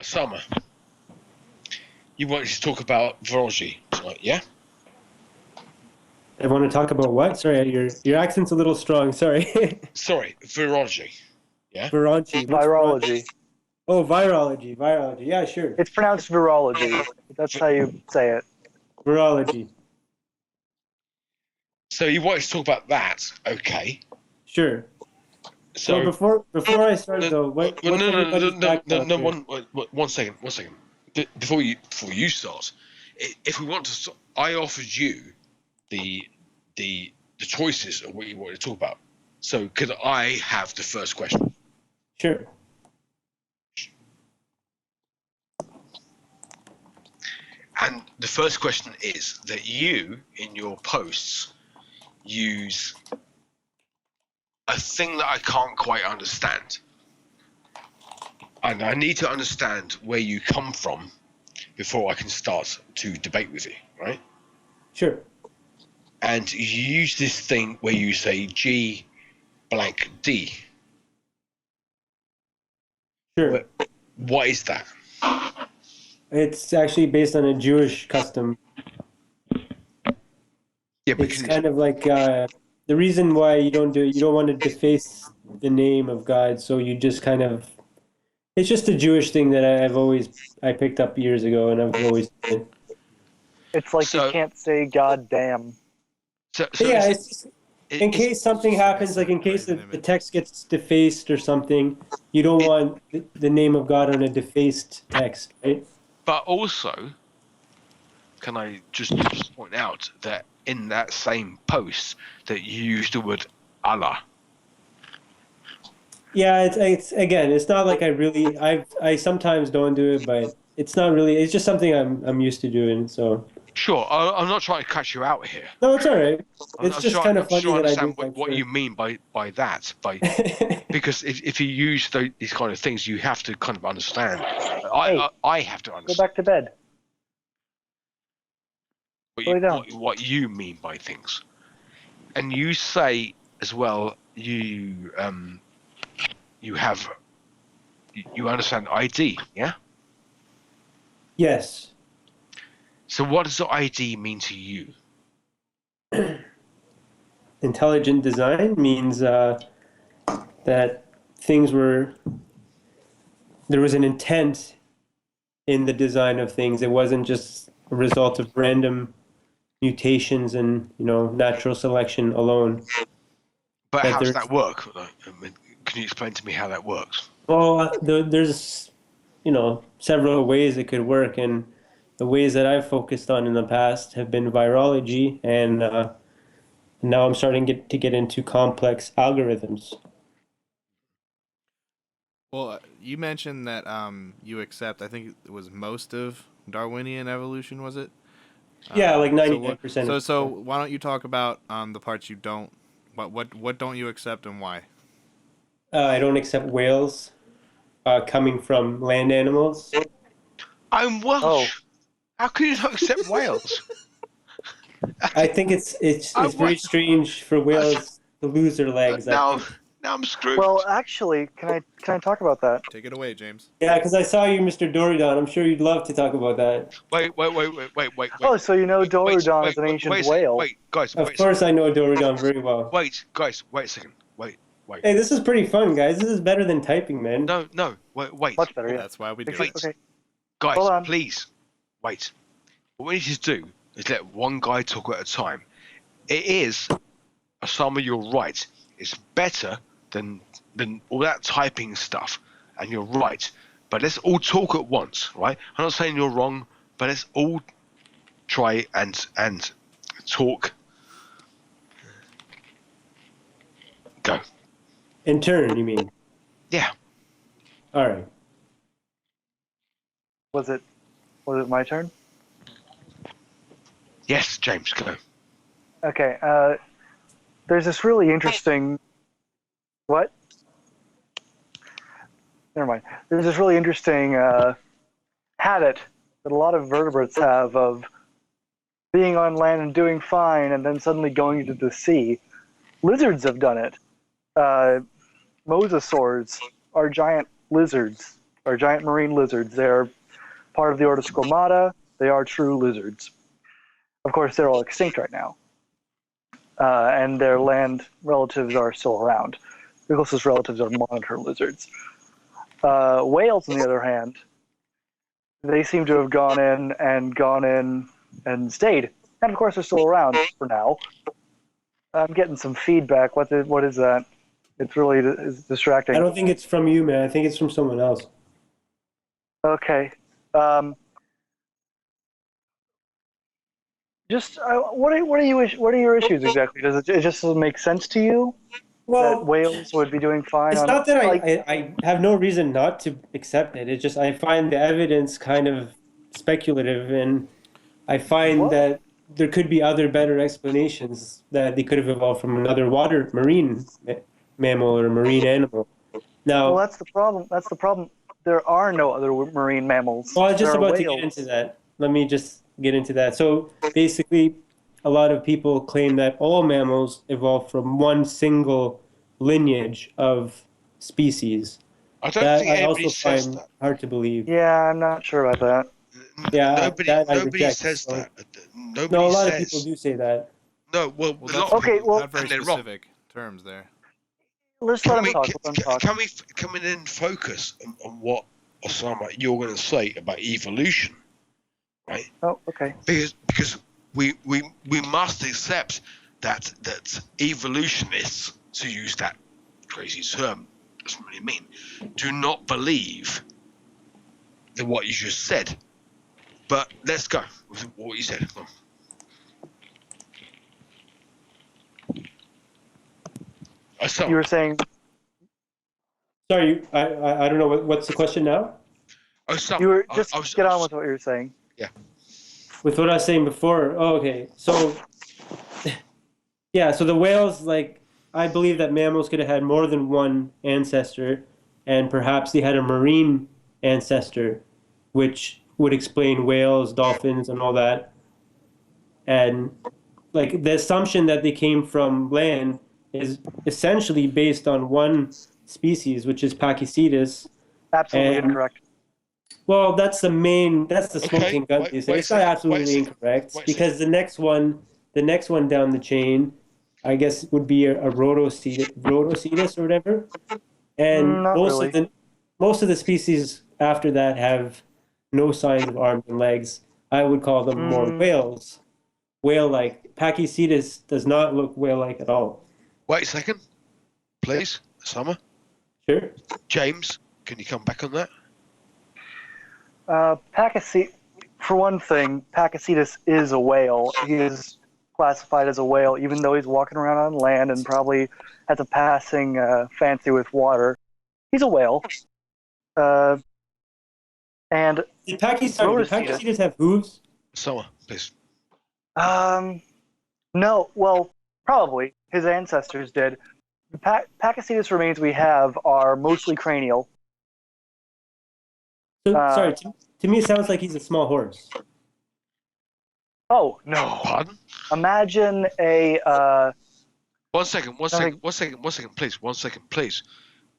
Osama, you wanted to talk about virology tonight, yeah? I want to talk about what? Sorry, your accent's a little strong. Sorry. Sorry, virology, yeah? Virology. What's Virology. Oh, virology. Virology. Yeah, sure. It's pronounced virology. That's how you say it. Virology. So you wanted to talk about that, okay? Sure. So Well, before I start though, what's everybody's background no, here? one second. Before you start, if we want to, I offered you the choices of what you wanted to talk about. So could I have the first question? Sure. And the first question is that you, in your posts, use a thing that I can't quite understand. And I need to understand where you come from before I can start to debate with you, right? Sure. And you use this thing where you say G blank D. Sure. What is that? It's actually based on a Jewish custom. Yeah, but It's kind of like the reason why you don't want to deface the name of God, so you just kind of, it's just a Jewish thing that I picked up years ago, and I've always did. It's like you can't say "God damn." So Yeah, it's just, in case something happens, like in case the text gets defaced or something, you don't want the name of God on a defaced text, right? But also, can I just point out that in that same post that you used the word Allah. Yeah, it's not like I sometimes don't do it, but it's not really, it's just something I'm used to doing, so. Sure, I'm not trying to catch you out here. No, it's all right. It's just kind of funny that I do understand what you mean by that, because if you use these kind of things, you have to kind of understand. I have to understand. Go back to bed. What you mean by things, and you say as well, you understand ID, yeah? Yes. So what does the ID mean to you? Intelligent design means that there was an intent in the design of things. It wasn't just a result of random mutations and, natural selection alone. But how does that work? Can you explain to me how that works? Well, there's, several ways it could work, and the ways that I've focused on in the past have been virology, and now I'm starting to get into complex algorithms. Well, you mentioned that you accept, I think it was most of Darwinian evolution, was it? Yeah, like 99%. So why don't you talk about the parts you don't? What don't you accept and why? I don't accept whales coming from land animals. I'm Welsh. Oh. How can you not accept whales? I think it's very strange for whales to lose their legs. Now I'm screwed. Well, actually, can I talk about that? Take it away, James. Yeah, because I saw you, Mr. Doridon. I'm sure you'd love to talk about that. Wait. Oh, so you know Doridon is an ancient whale? Wait, guys. Of course, I know Doridon very well. Wait, guys. Wait a second. Wait. Hey, this is pretty fun, guys. This is better than typing, man. No. Wait. Much better, yeah. That's why we do Wait. it. Okay. Guys, please. Wait. What we need to do is let one guy talk at a time. It is, Osama, you're right. It's better than all that typing stuff. And you're right. But let's all talk at once, right? I'm not saying you're wrong, but let's all try and talk. Go. In turn, you mean? Yeah. All right. Was it my turn? Yes, James, go. Okay. There's this really interesting. What? Never mind. There's this really interesting habit that a lot of vertebrates have of being on land and doing fine, and then suddenly going into the sea. Lizards have done it. Mosasaurs are giant lizards are giant marine lizards. They're part of the order Squamata. They are true lizards. Of course, they're all extinct right now. And their land relatives are still around. The closest relatives are monitor lizards. Whales, on the other hand, they seem to have gone in and stayed. And of course, they're still around for now. I'm getting some feedback. What is that? It's really distracting. I don't think it's from you, man. I think it's from someone else. Okay. Just what are your issues exactly? Does it just doesn't make sense to you that Well, whales would be doing fine? it's not that I have no reason not to accept it. It's just I find the evidence kind of speculative, and I find What? that there could be other better explanations that they could have evolved from another marine mammal or marine animal. Now, Well, that's the problem. That's the problem. There are no other marine mammals. well, I was just There are about to get whales. into that. Let me just get into that. So basically, a lot of people claim that all mammals evolved from one single lineage of species. I don't That think I anybody also says find that. hard to believe. Yeah, I'm not sure about that. Yeah, that I Nobody reject. says So, that. no, Nobody a lot of people says. do say that. No, well, Well, a that's lot of Okay, people, well- not very and they're wrong. specific terms there. Let's let him talk. Let him talk. Can we then focus on what Osama you're going to say about evolution, right? Oh, okay. Because we must accept that evolutionists, to use that crazy term, doesn't really mean, do not believe in what you just said. But let's go with what you said. Come on. Osama, You were saying Sorry, I don't know what's the question now. Osama, you were I just was- get on with what you were saying. With what I was saying before. Oh, okay. So yeah, so the whales, like, I believe that mammals could have had more than one ancestor, and perhaps they had a marine ancestor, which would explain whales, dolphins, and all that. And like the assumption that they came from land is essentially based on one species, which is Pachycetus. Absolutely And incorrect. well, that's the Okay, smoking gun wait- they say. wait a It's not second, absolutely wait a second, incorrect wait a because the next one down the chain, I guess, would be a Rhodocetus or whatever. And Not really. most of the species after that have no signs of arms and legs. I would call them more Mm. whales. Whale-like. Pachycetus does not look whale-like at all. wait a second, please, Osama. Sure. James, can you come back on that? For one thing, Pachycetus is a whale. He is classified as a whale, even though he's walking around on land and probably has a passing fancy with water. He's a whale. And Did Rhodocetus. Pachycetus have hooves? Osama, please. No, well, probably his ancestors did. The Pachycetus remains we have are mostly cranial. So, sorry, to me it sounds like he's a small horse. Oh no! Pardon? Imagine a. One second, please.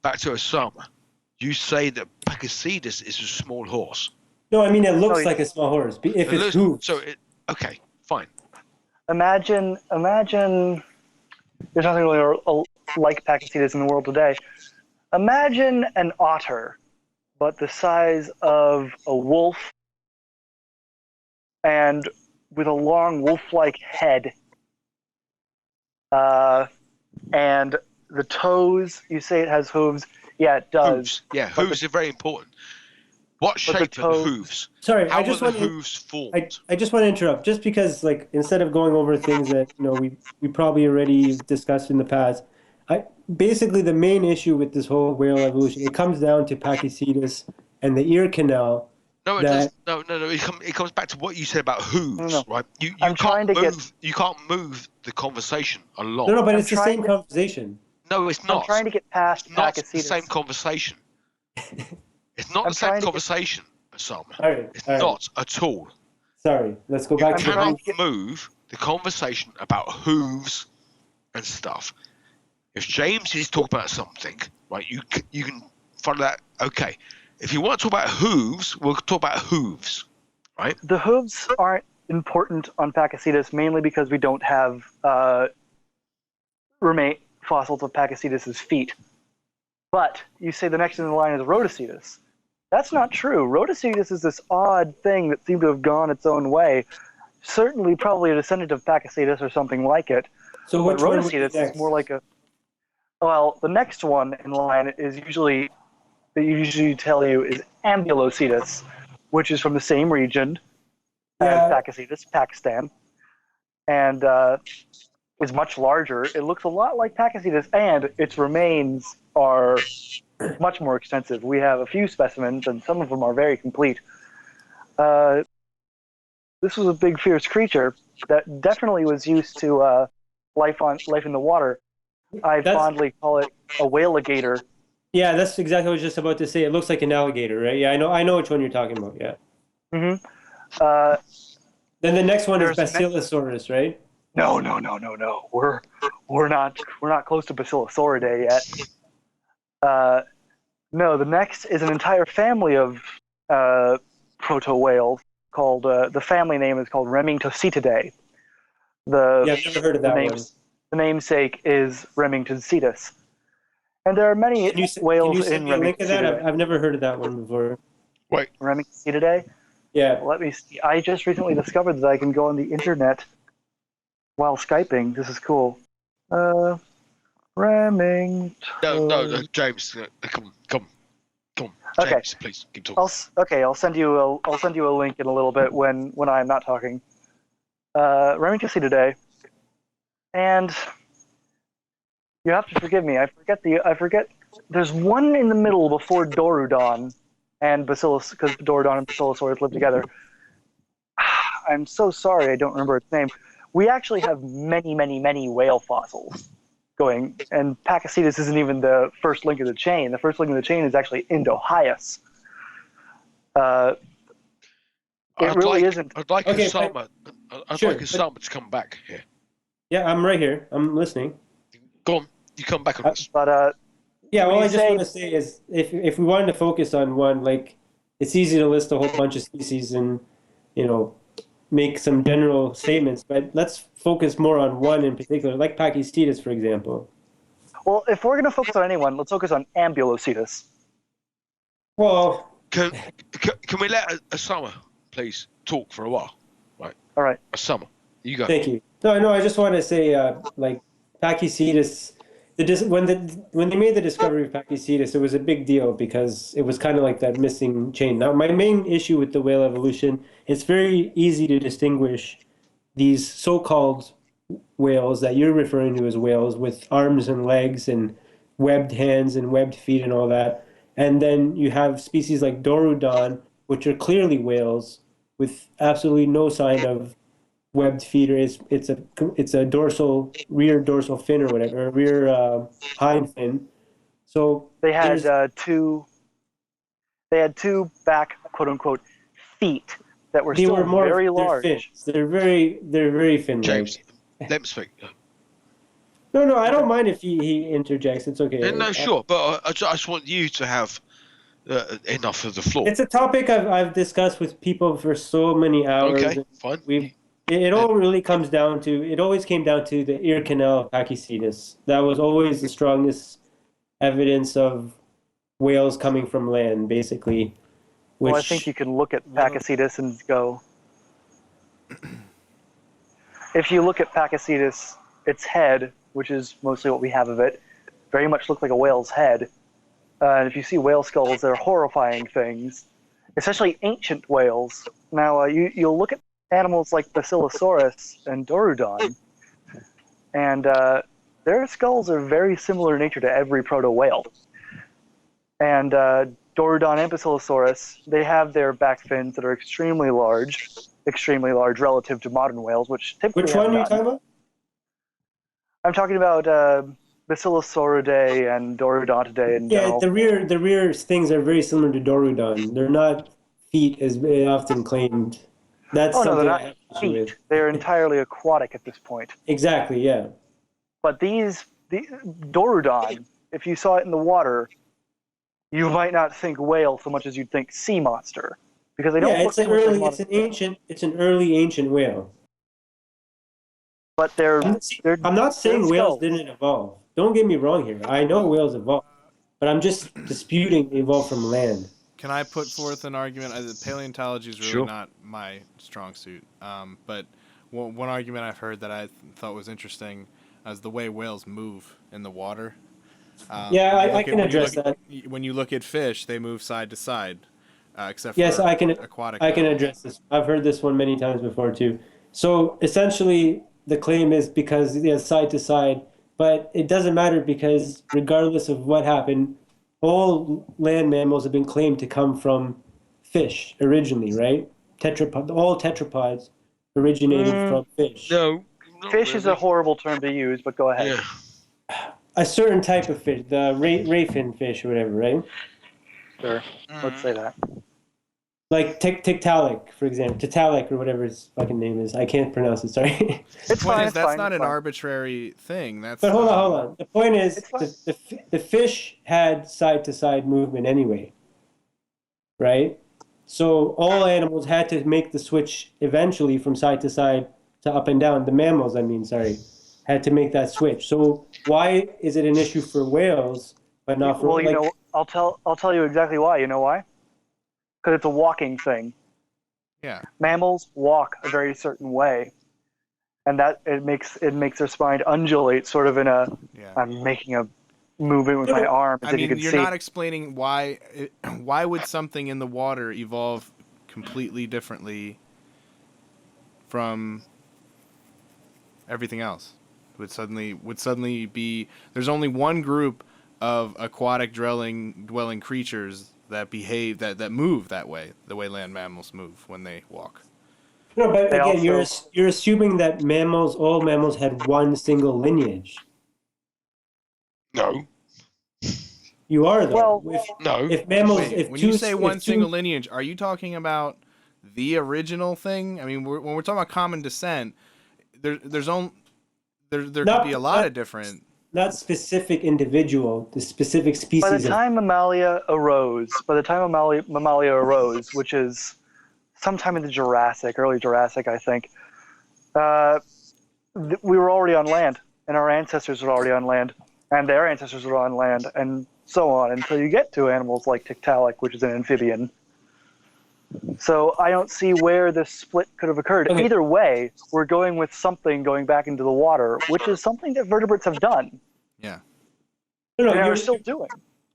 Back to Osama. You say that Pachycetus is a small horse. No, I mean it looks No, like a small horse. If it's hooves. Okay, fine. Imagine. There's nothing really like Pachycetus in the world today. Imagine an otter, but the size of a wolf, and with a long wolf-like head. And the toes. You say it has hooves. Yeah, it does. Hooves. Yeah, But hooves are very important. What the shape are the toes- hooves? Sorry, How I just are the want to. hooves formed? I just want to interrupt, just because, like, instead of going over things that we probably already discussed in the past, basically the main issue with this whole whale evolution, it comes down to Pachycetus and the ear canal. No, it that- doesn't. No. It comes back to what you said about hooves, No. right? You I'm trying can't to move. You can't move the conversation along. No, but I'm it's the trying same to- conversation. No, it's I'm not. trying to get past It's not the Pachycetus. same conversation. It's not I'm the same trying to get- conversation, Osama. All right, It's all right. not at all. Sorry, let's go You back to the trying cannot to get- move the conversation about hooves and stuff. If James is talking about something, right, you can follow that. Okay, If you want to talk about hooves, we'll talk about hooves, right? The hooves aren't important on Pakicetus mainly because we don't have remain fossils of Pakicetus's feet. But you say the next in the line is Rhodocetus. That's not true. Rhodocetus is this odd thing that seemed to have gone its own way. Certainly, probably a descendant of Pakicetus or something like it. So But which one would be Rhodocetus next? is more like a. Well, the next one in line is usually they usually tell you is Ambulocetus, which is from the same region as Yeah. Pakicetus, Pakistan, and is much larger. It looks a lot like Pakicetus, and its remains are much more extensive. We have a few specimens, and some of them are very complete. This was a big, fierce creature that definitely was used to life in the water. I fondly call it a whale-alligator. Yeah, that's exactly what I was just about to say. It looks like an alligator, right? Yeah, I know which one you're talking about. Yeah. Mm-hmm. Then the next one is There's Basilosaurus, right? No. We're not close to Basilosauridae yet. No, the next is an entire family of proto whales called the family name is called Remingtocetidae. Yeah, I've never heard of that one. The namesake is Remingtocetus. And there are many Can you whales send in me a link to that? Remingtocetidae. I've never heard of that one before. Wait. Remingtocetidae? Yeah. Let me see. I just recently discovered that I can go on the internet while Skyping. This is cool. Remington. No, James, come on. Okay. James, please keep talking. I'll send you a link in a little bit when I'm not talking. Remingtocetidae, and you have to forgive me. I forget. There's one in the middle before Dorudon and Bacillus, because Dorudon and Basilosaurus live together. I'm so sorry, I don't remember its name. We actually have many whale fossils going, and Pakicetus isn't even the first link of the chain. The first link of the chain is actually Indohyus. It really isn't. I'd like Okay, Osama. Sure, like Osama to come back here. Yeah, I'm right here. I'm listening. Go on, you come back on this. But Yeah, all when I you just say- want to say is if we wanted to focus on one, like it's easy to list a whole bunch of species and make some general statements, but let's focus more on one in particular, like Pakicetus, for example. Well, if we're going to focus on anyone, let's focus on Ambulocetus. Well, Can we let Osama please talk for a while? Right. All right. Osama, you go. thank you. No, I just want to say, like Pakicetus, when they made the discovery of Pakicetus, it was a big deal because it was kind of like that missing chain. Now, my main issue with the whale evolution, it's very easy to distinguish these so-called whales that you're referring to as whales with arms and legs and webbed hands and webbed feet and all that. And then you have species like Dorudon, which are clearly whales with absolutely no sign of webbed feet, or it's a rear dorsal fin or whatever, rear hind fin. So They had two back quote unquote feet that were they still were more very they're large. fins. They're very fin-like. James, let me speak. No, I don't mind if he interjects. It's okay. No, sure, but I just want you to have enough of the floor. It's a topic I've discussed with people for so many hours. Okay, fine. It all really comes down to, it always came down to the ear canal of Pakicetus. That was always the strongest evidence of whales coming from land, basically. Well, I think you can look at Pakicetus and go. If you look at Pakicetus, its head, which is mostly what we have of it, very much looks like a whale's head. And if you see whale skulls, they're horrifying things, especially ancient whales. Now, you'll look at animals like Basilosaurus and Dorudon, and their skulls are very similar in nature to every proto-whale. And Dorudon and Basilosaurus, they have their back fins that are extremely large relative to modern whales, which typically Which one are you haven't talking gotten. about? I'm talking about Basilosauridae and Dorodontidae in Yeah, general. the rear things are very similar to Dorudon. They're not feet as often claimed. That's Oh no, they're something I not have an issue feet. with. They're entirely aquatic at this point. Exactly, yeah. But the Dorudon, if you saw it in the water, you might not think whale so much as you'd think sea monster, because they don't look too much like modern whales. it's an early ancient whale. But they're I'm not saying whales skulls. didn't evolve. Don't get me wrong here. I know whales evolved, but I'm just disputing they evolved from land. Can I put forth an argument? Paleontology is really Sure. not my strong suit. But one argument I've heard that I thought was interesting is the way whales move in the water. Yeah, I can address that. When you look at fish, they move side to side, except Yes, for I can. aquatic. I can mammals. address this. I've heard this one many times before too. So essentially, the claim is because side to side, but it doesn't matter because regardless of what happened, all land mammals have been claimed to come from fish originally, right? All tetrapods originated from fish. No, not Fish is a really. horrible term to use, but go ahead. Yeah. A certain type of fish, the rayfin fish or whatever, right? Sure. Let's say that. Like Tiktaalik, for example, Tiktaalik or whatever his fucking name is. I can't pronounce it. Sorry. It's The point fine. is It's that's fine. not It's an fine. arbitrary thing. That's But hold on. The point is, It's fine. the fish had side to side movement anyway, right? So all animals had to make the switch eventually from side to side to up and down. The mammals, I mean, sorry, had to make that switch. So why is it an issue for whales, but not for Well, you like? know, I'll tell you exactly why. You know why? Because it's a walking thing. Yeah. Mammals walk a very certain way, and that it makes their spine undulate, sort of in a. Yeah. I'm making a movement with my arm, as I if you mean, could you're see. not explaining why would something in the water evolve completely differently from everything else? Would suddenly be there's only one group of aquatic dwelling creatures that behave that move that way, the way land mammals move when they walk. No, but They again, also- you're assuming that all mammals had one single lineage. No. You are though. Well, No. If mammals, Wait, if when two, you say if one two- single lineage, are you talking about the original thing? I mean, when we're talking about common descent, there could be a lot of different. not specific individual, the specific species by the time Mammalia arose, which is sometime in the early Jurassic, I think, we were already on land, and our ancestors were already on land, and their ancestors were on land, and so on, until you get to animals like Tiktaalik, which is an amphibian. So I don't see where this split could have occurred. Okay. Either way, we're going with something going back into the water, which is something that vertebrates have done, Yeah. no, and are you're still doing.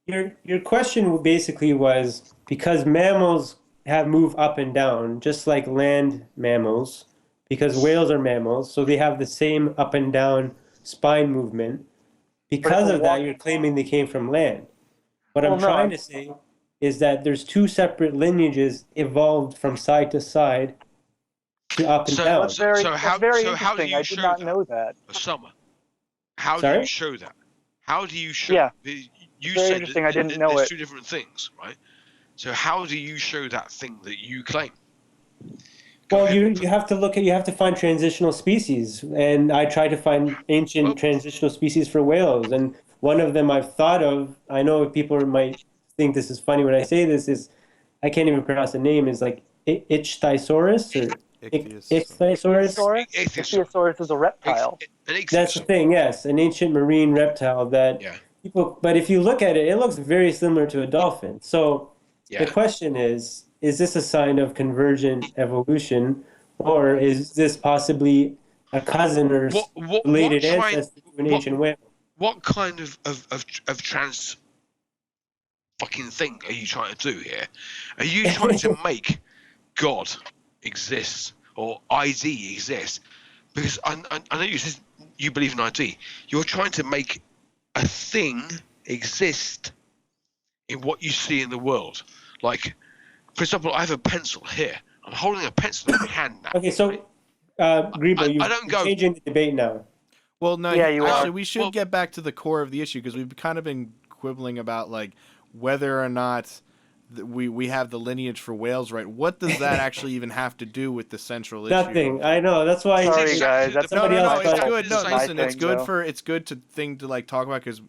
your question basically was because mammals have move up and down, just like land mammals, because whales are mammals, so they have the same up and down spine movement. Because it's a of that, walk- you're claiming they came from land. What Well, I'm no, trying I'm- to say is that there's two separate lineages evolved from side to side to up and So- down. That's very, So how- that's very so how do interesting. you I did show not that? know that. Osama, how do Sorry? you show that? How do you show? Yeah. You Very said interesting. that I didn't know there's it. two different things, right? So how do you show that thing that you claim? Go Well, ahead. you have to you have to find transitional species, and I try to find ancient Well- transitional species for whales, and one of them I've thought of. I know people might think this is funny when I say this. Is I can't even pronounce the name. Is like Ichthyosaurus or Ichthyosaurus. Ichthyosaurus is a reptile. That's the thing. Yes, an ancient marine reptile that Yeah. people. But if you look at it, it looks very similar to a dolphin. So Yeah. the question is this a sign of convergent evolution, or is this possibly a cousin or related ancestor to an ancient whale? What kind of trans fucking thing are you trying to do here? Are you trying to make God exist or ID exist? Because I know you believe in ID. You're trying to make a thing exist in what you see in the world. Like, for example, I have a pencil here. I'm holding a pencil in my hand now. Okay, so Grebo, you're changing the debate now. Well, no, Yeah, you actually, are. we should get back to the core of the issue because we've kind of been quibbling about like whether or not we have the lineage for whales right. What does that actually even have to do with the central issue? Nothing. I know. That's why. Sorry, Exactly guys. the- That's somebody no, else it's thought- good. No, Same listen, it's thing, good though. for it's good to like talk about because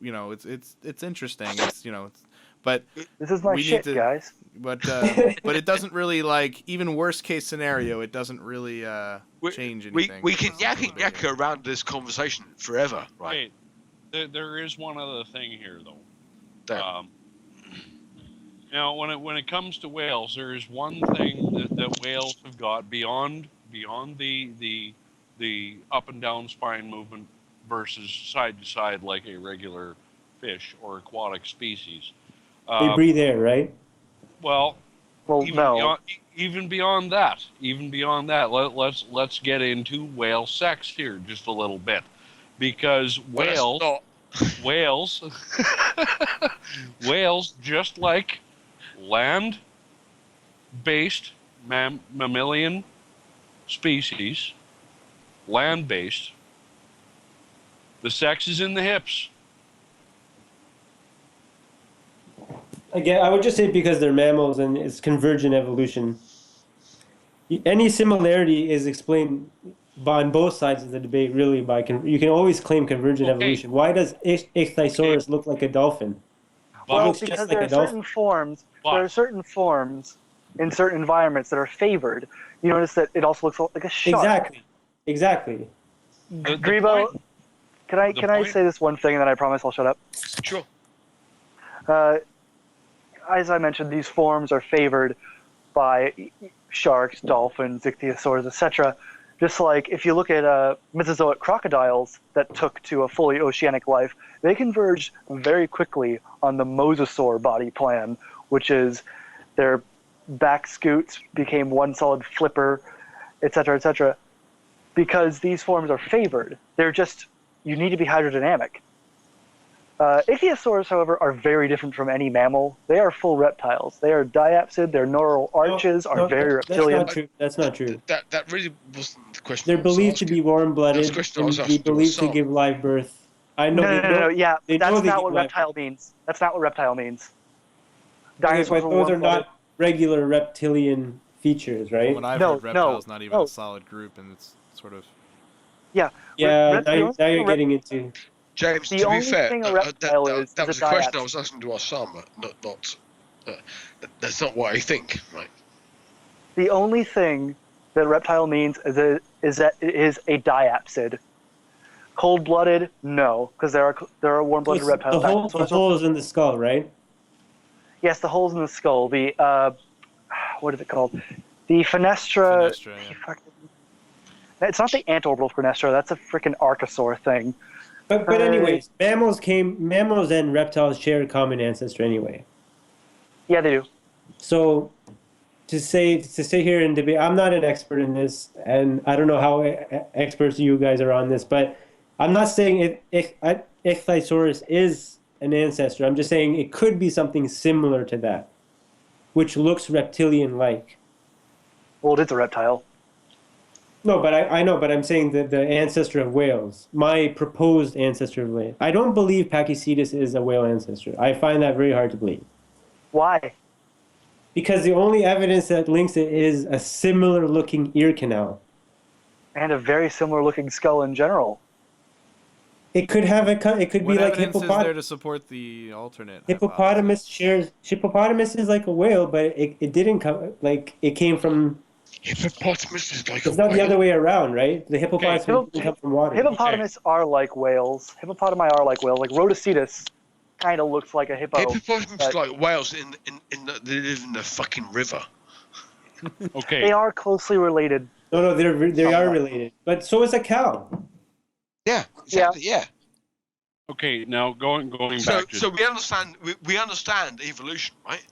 it's interesting. It's But This is my we shit, need to, guys. but it doesn't really, like, even worst case scenario, it doesn't really change anything. We can That's the yak debate here. around this conversation forever, right? Wait, there is one other thing here, though. Damn. Now, when it comes to whales, there is one thing that whales have got beyond the up and down spine movement versus side to side like a regular fish or aquatic species. They breathe air, right? Well, Well, no. even beyond that, let's get into whale sex here just a little bit, because whales, just like land-based mammalian species, land-based, the sex is in the hips. Again, I would just say because they're mammals and it's convergent evolution. Any similarity is explained on both sides of the debate, really. You can always claim convergent evolution. Why does Ichthyosaurus look like a dolphin? Well, looks because just there like are a dolphin. certain forms. But- There are certain forms in certain environments that are favored. You notice that it also looks like a shark. Exactly. The Grebo, point- can I point- say this one thing and then I promise I'll shut up? Sure. As I mentioned, these forms are favored by sharks, dolphins, ichthyosaurs, etc. Just like if you look at Mesozoic crocodiles that took to a fully oceanic life, they converged very quickly on the mosasaur body plan, which is their back scoots became one solid flipper, etc., because these forms are favored. They're just, you need to be hydrodynamic. Ichthyosaurs, however, are very different from any mammal. They are full reptiles. They are diapsid. Their neural arches are very reptilian. That's not true. That really wasn't the question. They're I was believed to asking. be warm-blooded That's the question I was and be asking to believed to Osama. give live birth. I know. No. Yeah, they know that's they not give what live reptile means. That's not what reptile means. birth. Dinosaurs But were those are warm-blooded. not regular reptilian features, right? When I've No, heard reptiles, not even no. a solid group, and it's sort of. Yeah. Yeah, Reptiles now you're are getting into. James, The to be only fair, thing a reptile that is was a the question I diapsid. was asking to Osama. That's not what I think, right? The only thing that reptile means is that it is a diapsid. Cold-blooded, no, because there are warm-blooded reptiles. The holes in the skull, right? Yes, the holes in the skull. The what is it called? The fenestra. Fenestra, yeah. It's not the antorbital fenestra. That's a freaking archosaur thing. But anyways, mammals and reptiles share a common ancestor anyway. Yeah, they do. So to sit here and debate, I'm not an expert in this, and I don't know how experts you guys are on this, but I'm not saying Ichthyosaurus is an ancestor. I'm just saying it could be something similar to that, which looks reptilian-like. Well, it is a reptile. No, but I know, but I'm saying the ancestor of whales, my proposed ancestor of whales. I don't believe Pachycetus is a whale ancestor. I find that very hard to believe. Why? Because the only evidence that links it is a similar-looking ear canal. And a very similar-looking skull in general. It could have it could What be like evidence is there hippopotamus. to support the alternate? Hippopotamus is like a whale, but it didn't come like it came from. Hippopotamus is like It's not the other way around, right? The hippopotamus didn't come from water. Hippopotamus are like whales. Hippopotami are like whales. Like Rhodocetus kind of looks like a hippo. Hippopotamus but like whales they live in the fucking river. Okay. they are closely related. No, they are related, but so is a cow. Yeah, exactly. Yeah. Okay. Now going So back to so we understand evolution, right?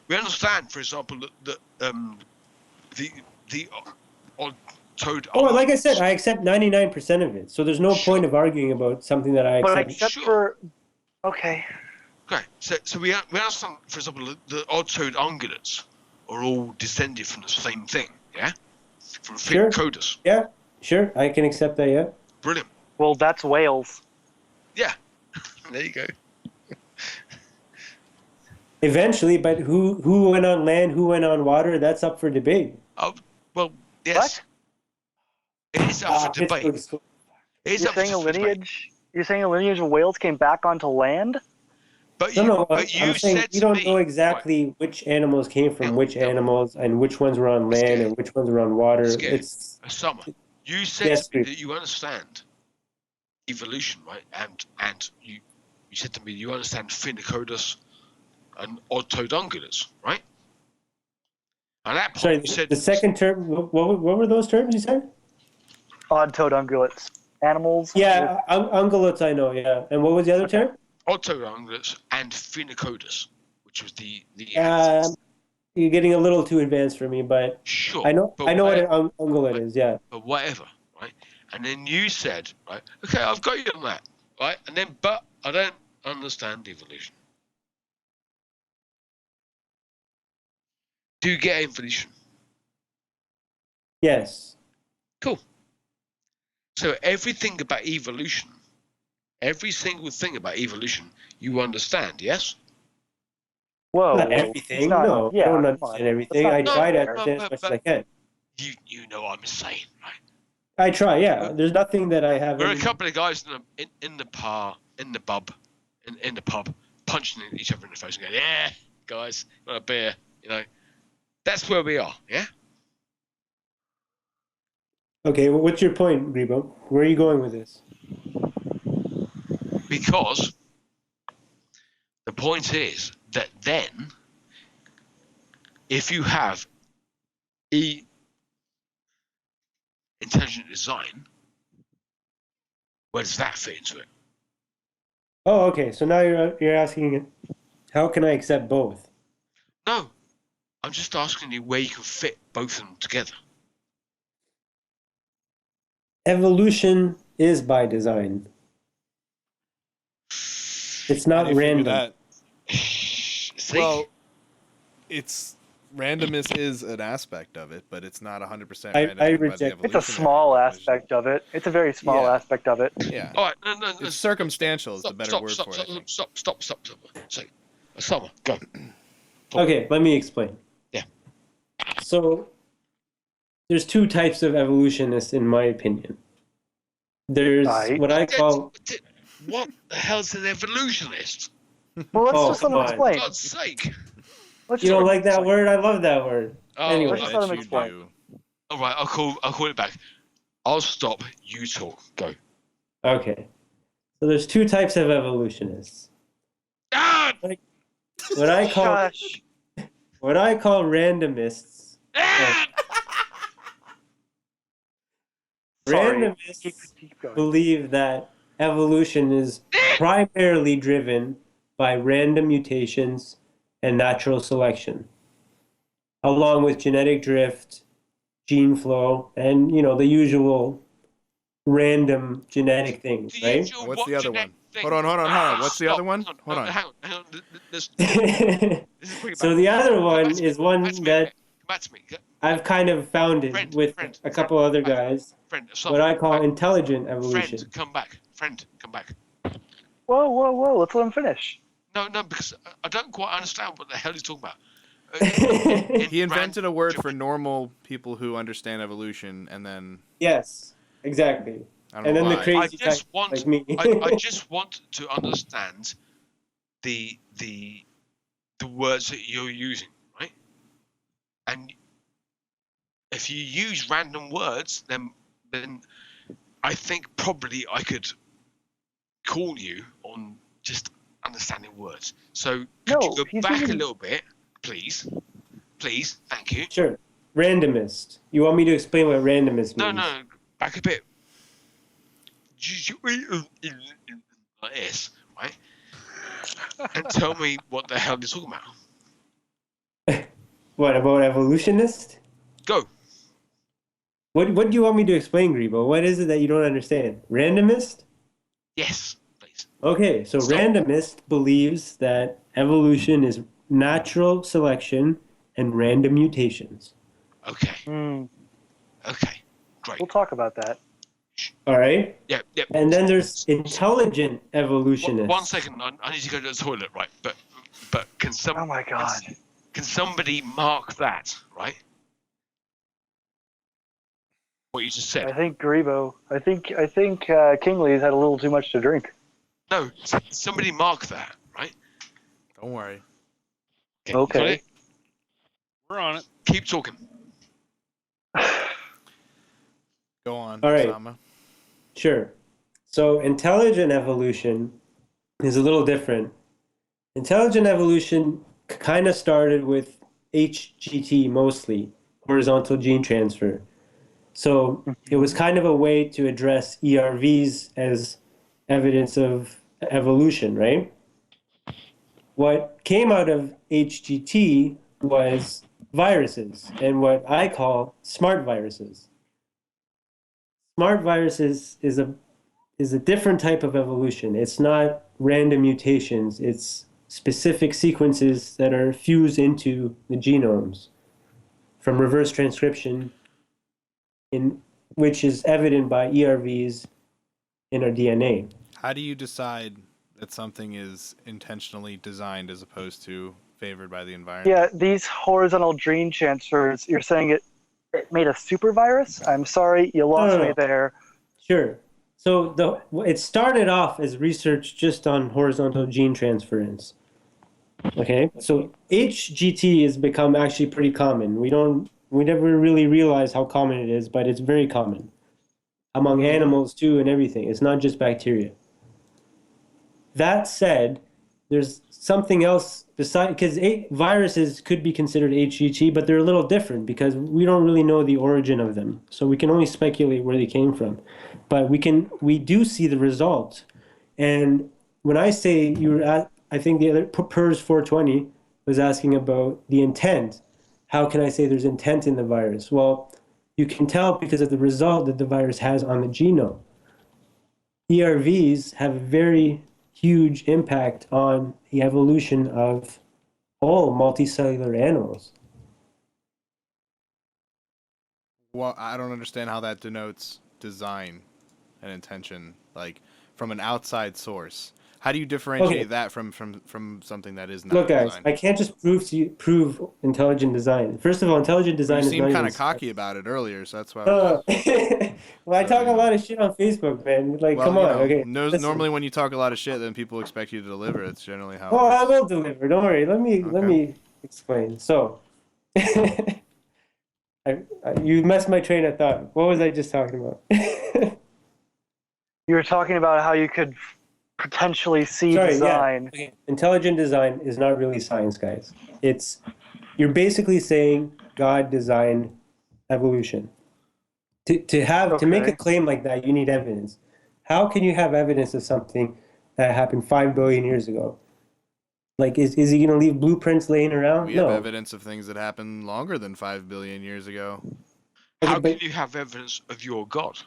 We understand, for example, that the odd-toed. Oh, like I said, I accept 99% of it. So there's no Sure. point of arguing about something that I But accept. except Sure. for... Okay. Okay, so we understand, for example, the odd-toed ungulates are all descended from the same thing, yeah? From Sure. Phycodus. Yeah, sure, I can accept that. Yeah. Brilliant. Well, that's whales. Yeah. There you go. Eventually, but who went on land, who went on water? That's up for debate. Oh, well, yes. It is up for debate. Pittsburgh's- It is You're up for saying a debate. lineage? You're saying a lineage of whales came back onto land? But No, you I'm saying said we to don't me, know right, exactly which animals came from which no, animals and which ones were on land Scared. and which ones were on water. Scared. It's Osama, you said yes, to me that you understand evolution, right? And you said to me you understand Phenacodus and Odontodunculates, right? At that sorry. point, you said The second term. What were those terms you said? Odd-toed ungulates. Animals. Yeah, ungulates. I know. Yeah, and what was the other Okay. term? Odontodunculates and Phenacodus, which was the Um, you're getting a little too advanced for me, but sure, I know but what whatever, an ungulate is. Yeah. but whatever, right? And then you said, right, okay, I've got you on that, right? And then, but I don't understand evolution. Do you get evolution? Yes. Cool. So everything about evolution, every single thing about evolution, you understand, yes? Whoa, Not whoa. everything. It's not. No, I Yeah, don't come understand on. everything. Let's I not be No, try to fair. understand as much as I can. you know what I'm saying, right? I try. Yeah. There's nothing that I We're a haven't. couple of guys in the bar, in the pub, punching each other in the face and going, yeah, guys, got a beer, you know. That's where we are, yeah? Okay. Well, what's your point, Grebo? Where are you going with this? Because the point is that then, if you have intelligent design, where does that fit into it? Oh, okay. So now you're asking, how can I accept both? No, I'm just asking you where you can fit both of them together. Evolution is by design. It's How not do you figure random. that? See? Well, it's randomness is an aspect of it, but it's not 100% I random by the reject- It's a evolutionary small definition. aspect of it. It's a very small Yeah. aspect of it. Yeah. All right, no. It's circumstantial is the better word for it, I think. Stop. So, Osama, go. Okay, let me explain. Yeah. So there's two types of evolutionists, in my opinion. There's Right. what I call. What the hell's an evolutionist? Well, let's Oh, just let come him on. explain. For God's sake. Let's You just don't let him like that explain. word? I love that word. Oh, Anyway. Let's just let him Bet you explain. do. all right, I'll call it back. I'll stop. You talk. Go. Okay. So there's two types of evolutionists. Ah! What I call Shush. randomists. Ah! Sorry. Randomists Keep going. believe that evolution is primarily driven by random mutations and natural selection, along with genetic drift, gene flow, and the usual random genetic things, The right? usual What's the other genetic one? thing. Hold on. What's the Stop. other one? Hold on. Hang on. This is bring it So back. the other Come back one to me. is one that Come back to me. I've kind of founded with a couple other guys, what I call intelligent evolution. Come back. Friend, come back. Whoa. Let's let him finish. No, because I don't quite understand what the hell he's talking about. He invented a word for normal people who understand evolution, and then Yes, exactly. I don't And know then the why. I crazy type just want, like me. I just want to understand the words that you're using, right? And if you use random words, then I think probably I could call you on just understanding words. So could No, you go he's back a using- little bit, please? Please, thank you. Sure. Randomist. You want me to explain what randomist means? No, back a bit. Like this, right? And tell me what the hell you're talking about. What about evolutionist? Go. What do you want me to explain, Grebo? What is it that you don't understand? Randomist? Yes, please. Okay, so Stop. randomist believes that evolution is natural selection and random mutations. Okay. Hmm. Okay. Great. We'll talk about that. All right? Yep. And then there's intelligent evolutionists. One second. I need to go to the toilet, right? But can Oh my God. Can somebody mark that, right? What you just said. I think Grebo. I think Kingley's had a little too much to drink. No, somebody mark that, right? Don't worry. Okay. got it? We're on it. Keep talking. Go on, All right. Osama. Sure. So intelligent evolution is a little different. Intelligent evolution kind of started with HGT mostly, horizontal gene transfer. So it was kind of a way to address ERVs as evidence of evolution, right? What came out of HGT was viruses and what I call smart viruses. Smart viruses is a different type of evolution. It's not random mutations. It's specific sequences that are fused into the genomes from reverse transcription, in which is evident by ERVs in our DNA. How do you decide that something is intentionally designed as opposed to favored by the environment? Yeah, these horizontal gene transfers, you're saying it made a super virus? I'm sorry, you lost me there. Sure. So it started off as research just on horizontal gene transference. Okay, so HGT has become actually pretty common. We never really realize how common it is, but it's very common among animals too and everything. It's not just bacteria. That said, there's something else besides, because viruses could be considered HGT, but they're a little different because we don't really know the origin of them. So we can only speculate where they came from. But we do see the result. And when I say I think the other PERS 420 was asking about the intent. How can I say there's intent in the virus? Well, you can tell because of the result that the virus has on the genome. ERVs have a very huge impact on the evolution of all multicellular animals. Well, I don't understand how that denotes design and intention, like from an outside source. How do you differentiate that from something that is not Look, guys, designed? I can't just prove intelligent design. First of all, intelligent design You is seemed not kind even of cocky about it earlier, so that's why. well, I talk a yeah. lot of shit on Facebook, man. Like, Well, come on, okay. Listen. Normally when you talk a lot of shit, then people expect you to deliver. That's generally how. Oh, It I works. will deliver. Don't worry. Let me explain. So, you messed my train of thought. What was I just talking about? You were talking about how you could potentially see Sorry, design. yeah. Okay. Intelligent design is not really science, guys. You're basically saying God designed evolution. To make a Okay. claim like that, you need evidence. How can you have evidence of something that happened 5 billion years ago? Like, is he going to leave blueprints laying around? We No. have evidence of things that happened longer than 5 billion years ago. How Okay, can you have evidence of your God?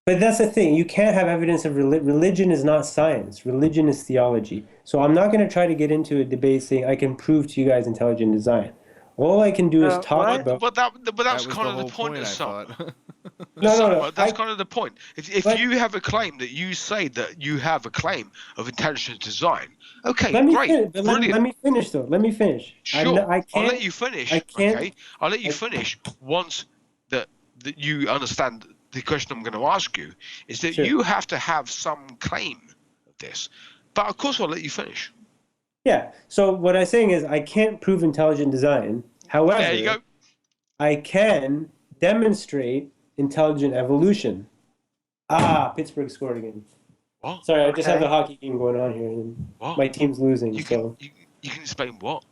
but that's the thing. You can't have evidence of religion is not science. Religion is theology. So I'm not going to try to get into a debate saying I can prove to you guys intelligent design. All I can do is talk What? about. But That that's was kind the of the whole point point, of I some. thought. No. That's kind of the point. If But- you have a claim that you say that you have a claim of intelligent design, okay, Let me great, finish. brilliant. Let me finish though. Let me finish. Sure, I I'll can't. let you finish. I can't. Okay, I'll let you finish once that you understand the question I'm going to ask you is that Sure. you have to have some claim of this. But of course, I'll let you finish. Yeah. So what I'm saying is I can't prove intelligent design. However, There you go. I can demonstrate intelligent evolution. Pittsburgh scored again. What? Sorry, I just have Okay. a hockey game going on here, and What? my team's losing. You So can you can explain what?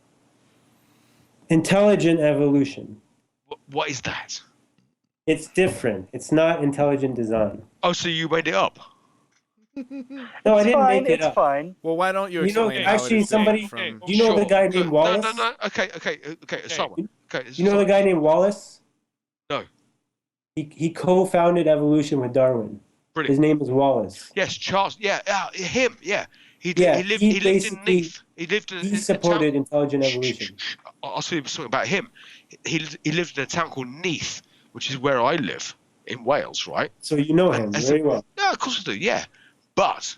intelligent evolution. What is that? It's different. It's not intelligent design. Oh, so you made it up? No, I It's didn't fine. make it It's up. fine. Well, why don't you You know, explain how actually, it is somebody- different from? Do you know the guy named Wallace? No. Okay. Okay. You know the guy named Wallace? No. He co-founded evolution with Darwin. Brilliant. His name is Wallace. Yes, Charles. Yeah, him. Yeah. He Yeah, lived he in basically- Neath. He lived in He a supported town. intelligent evolution. I'll tell you something about him. He lived in a town called Neath, which is where I live in Wales, right? So you know him very well. Yeah, of course I do. Yeah, but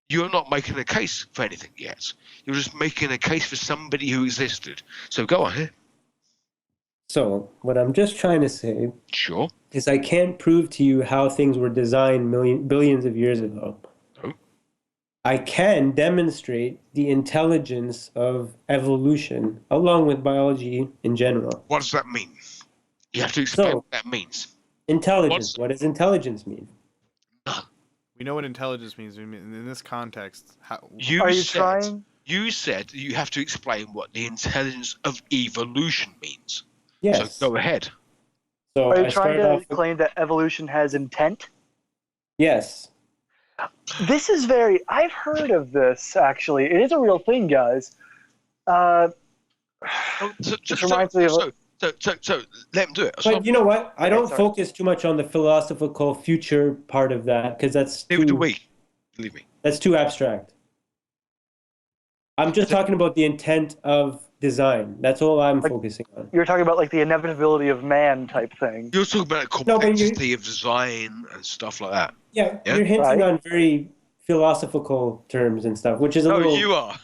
you're not making a case for anything yet. You're just making a case for somebody who existed. So go on here. So what I'm just trying to say Sure. is I can't prove to you how things were designed billions of years ago. Oh. I can demonstrate the intelligence of evolution along with biology in general. What does that mean? You have to explain So, what that means. intelligence. What does intelligence mean? We know what intelligence means. I mean, in this context, Are you trying? You said you have to explain what the intelligence of evolution means. Yes. So go ahead. So Are you I trying start to off with, claim that evolution has intent? yes. This is very. I've heard of this actually. It is a real thing, guys. So This reminds me of. let him do it. But you know what? I Okay, don't sorry. focus too much on the philosophical future part of that because Neither do we. Believe me. that's too abstract. I'm just talking about the intent of design. That's all I'm focusing on. You're talking about like the inevitability of man type thing. You're talking about the No, but complexity of design and stuff like that. Yeah, Yeah? you're hinting Right. on very philosophical terms and stuff, which is a No, little. you are.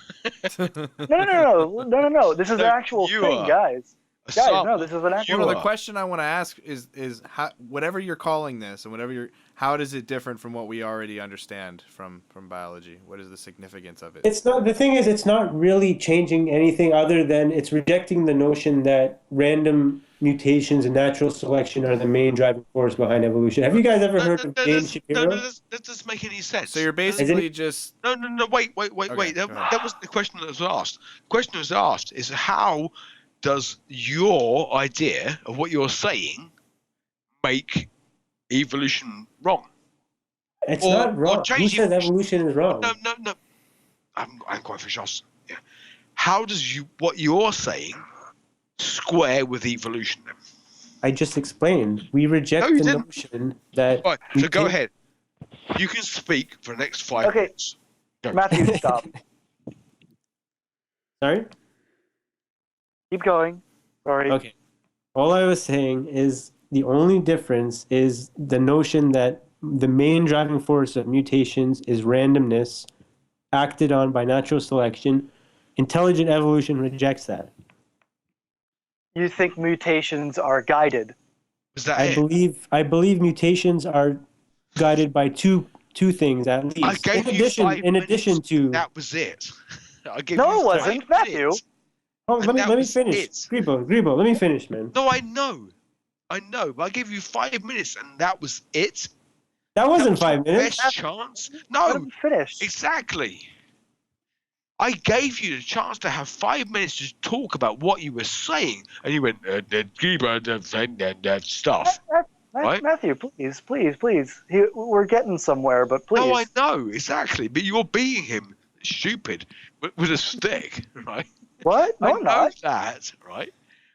No. This is No, an actual you thing, are. guys. Guys, Osama, no, this is an actual. Well, no, the are. question I want to ask is how, whatever you're calling this and how does it different from what we already understand from biology? What is the significance of it? It's not. The thing is, it's not really changing anything other than it's rejecting the notion that random mutations and natural selection are the main driving force behind evolution. Have you guys ever heard of James Shapiro? That doesn't make any sense. So you're basically just No, wait. Okay, go ahead. That was the question that was asked. The question that was asked is how does your idea of what you're saying make evolution wrong? It's Or- not or wrong. Who change says evolution. evolution is wrong? No. I'm quite fish. Yeah. How does what you're saying square with evolution then? I just explained. We reject No, you the didn't. notion that. Right, so go ahead. You can speak for the next 5 Okay. minutes. Go. Matthew, stop. Sorry? Keep going. Sorry. Okay. All I was saying is the only difference is the notion that the main driving force of mutations is randomness acted on by natural selection. Intelligent evolution rejects that. You think mutations are guided? Is that I it? believe mutations are guided by two things at least. I gave you 5 in addition minutes. to That was it. I gave No, you it wasn't, 5 Matthew. minutes. Oh, And let that me was finish. it. Grebo, let me finish, man. No, I know, but I gave you 5 minutes, and that was it. That wasn't That was 5 your minutes. Best chance? Let No, him finish. exactly. I gave you the chance to have 5 minutes to talk about what you were saying, and you went, that stuff. Right? Matthew, please. We're getting somewhere, but please. No, I know, exactly, but you're being him stupid with a stick, right? What? No, I I'm know not. that, right?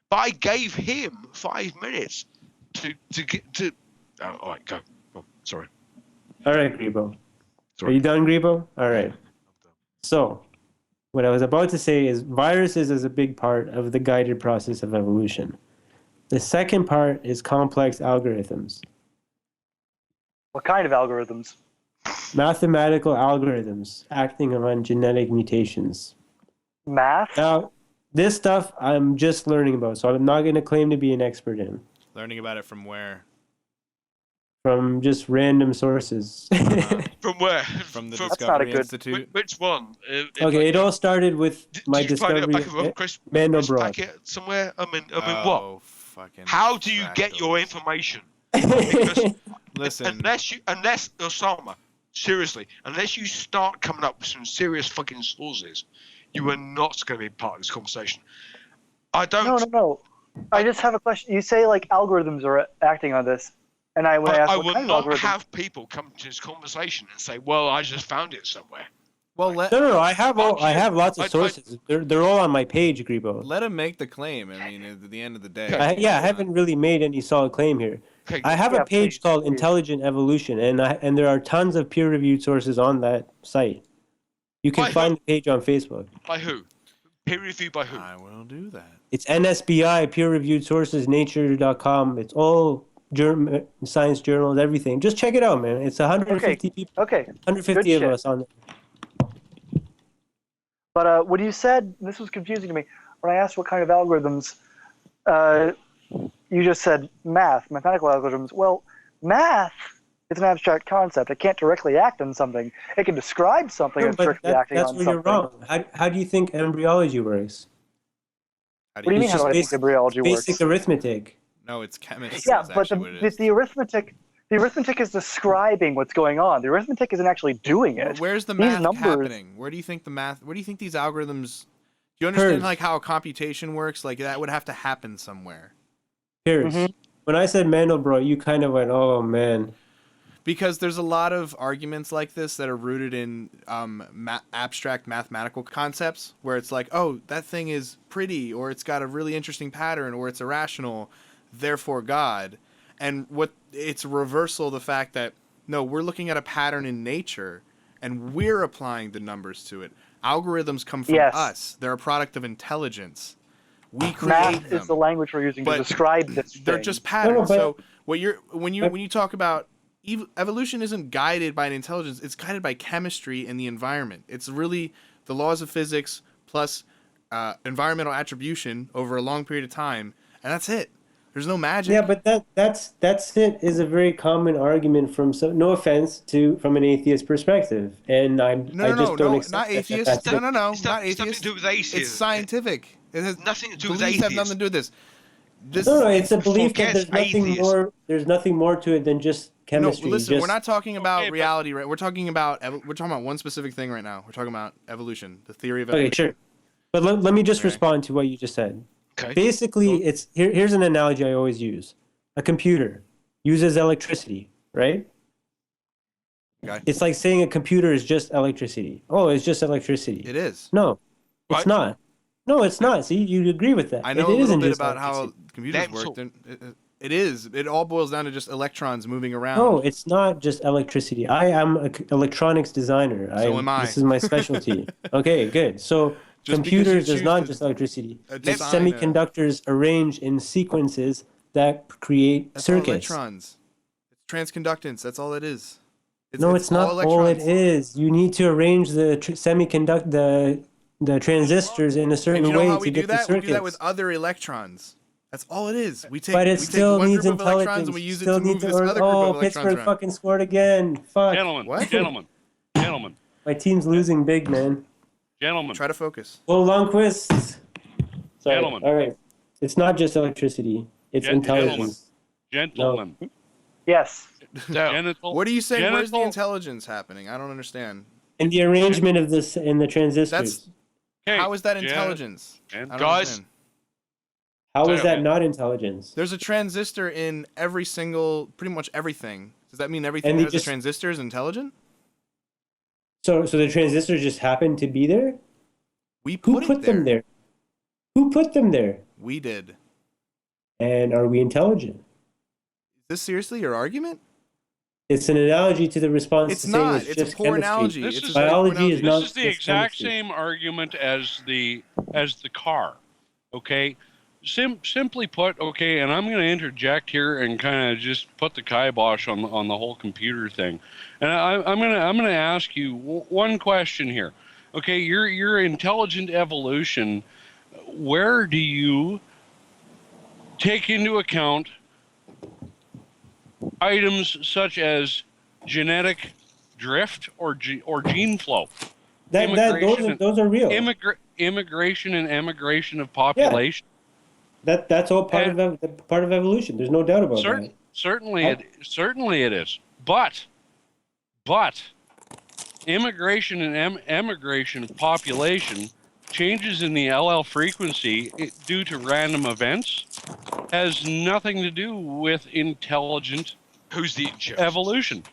But I gave him 5 minutes to get to. Oh, all right, go. Oh, sorry. All right, Grebo. Are Sorry. you done, Grebo? All right. So, what I was about to say is viruses is a big part of the guided process of evolution. The second part is complex algorithms. What kind of algorithms? Mathematical algorithms acting on genetic mutations. Math? Now, this stuff I'm just learning about, so I'm not going to claim to be an expert in. learning about it from where? From just random sources. From where? From the That's not a Discovery good- Institute. Which one? Okay, it all started with my Did you find it discovery back of a of crisp Mandelbrot. packet somewhere? I mean, what? Oh, fucking How do you get your fractals. information? Because Listen, unless Osama, seriously, unless you start coming up with some serious fucking sources, you are not going to be part of this conversation. I don't. No. I just have a question. You say like algorithms are acting on this, and when I ask I what will kind of not algorithm, have people come to this conversation and say, "Well, I just found it somewhere." well, No. I have lots of I- sources. They're all on my page, Grebo. let him make the claim. I mean, at the end of the day. Okay. I haven't really made any solid claim here. Okay, I have Yeah, a page please, called please. Intelligent Evolution, and there are tons of peer-reviewed sources on that site. You can By find who? the page on Facebook. by who? Peer review by who? I will do that. It's NSBI, peer-reviewed sources, nature.com. It's all science journals, everything. Just check it out, man. It's 150 people, okay. 150 Good of shit. us on there. But when you said this was confusing to me, when I asked what kind of algorithms, you just said mathematical algorithms. Well, math It's an abstract concept. It can't directly act on something. It can describe something No, as but directly acting that's on where something. you're wrong. How do you think embryology works? How What do you mean? It's How do just I think embryology works? basic arithmetic. No, it's chemistry. Yeah, Is but actually what it is. the arithmetic is describing what's going on. The arithmetic isn't actually doing it. Where's the These math numbers- happening? Where do you think these algorithms? Do you understand Curves. like how computation works? Like that would have to happen somewhere. Here's Mhm. when I said Mandelbrot, you kind of went, "Oh man." Because there's a lot of arguments like this that are rooted in abstract mathematical concepts, where it's like, oh, that thing is pretty, or it's got a really interesting pattern, or it's irrational, therefore God. And what it's a reversal of the fact that no, we're looking at a pattern in nature, and we're applying the numbers to it. Algorithms come from Yes. us; they're a product of intelligence. We create Math them. is the language we're using But to describe this They're thing. just patterns. but- So when you talk about evolution isn't guided by an intelligence, it's guided by chemistry and the environment. It's really the laws of physics plus environmental attribution over a long period of time, and that's it. There's no magic. Yeah, but that's it is a very common argument from no offense from an atheist perspective, and I just don't accept not that atheist. that's it. No, It's not nothing to atheist. do with atheism. It's scientific. It has Nothing to do with beliefs have atheism. nothing to do with this. No, it's a belief forget that there's nothing atheism. more. There's nothing more to it than just chemistry. No, listen, just, we're not talking about Okay, but- reality, right? We're talking about one specific thing right now. We're talking about evolution, the theory of Okay, evolution. sure. But let me just Okay. respond to what you just said. Okay. Basically, here's an analogy I always use. A computer uses electricity, right? Okay. It's like saying a computer is just electricity. Oh, it's just electricity. It is. No, it's Right. not. No, it's not. See, you agree with that. I know It a little isn't bit just about how electricity. computers Let me work. talk. It is. It all boils down to just electrons moving around. No, it's not just electricity. I am an electronics designer. So am I. This is my specialty. Okay, good. So Just because you computers is choose not to just electricity. It's design a- semiconductors arranged in sequences that create That's all circuits. electrons. It's transconductance. That's all it is. No, it's not all it is. You need to arrange the the transistors in a certain And you know way how to we do get the that? circuits. We do that with other electrons. That's all it is. But it still one needs group of electrons intelligence. and we use it Still to move needs this other group oh, of electrons Pittsburgh around. fucking scored again. Fuck. Gentlemen, What? gentlemen, gentlemen, My team's losing big, man. gentlemen. Try to focus. Well, Lundqvist. Sorry. Gentlemen. All right. It's not just electricity. It's intelligence. Gentlemen. Yes. Genital. What are you saying? Where's the genital- intelligence happening? I don't understand. And the arrangement of this in the transistors. That's Okay, how is that gen- intelligence? gen- I don't Guys. understand. How is Sorry. that not intelligence? There's a transistor in every single, pretty much everything. Does that mean everything And they that has just- a transistor is intelligent? So the transistors just happen to be there? We Who put, put it there. them there? Who put them there? We did. And are we intelligent? Is this seriously your argument? It's an analogy to the response It's to saying not. it's It's a just poor chemistry. analogy. This It's is- a poor Biology analogy. is not This is the just exact chemistry. same argument as the car. Okay, simply put. Okay, and I'm going to interject here and kind of just put the kibosh on the whole computer thing. And I'm gonna ask you one question here. Okay, your intelligent evolution. Where do you take into account items such as genetic drift or gene flow? Immigration- Those are real. Immigration and emigration of population. That's all part of evolution. There's no doubt about that. Certainly it is. But immigration and emigration of population changes in the LL frequency due to random events has nothing to do with intelligent Who's the injured? evolution.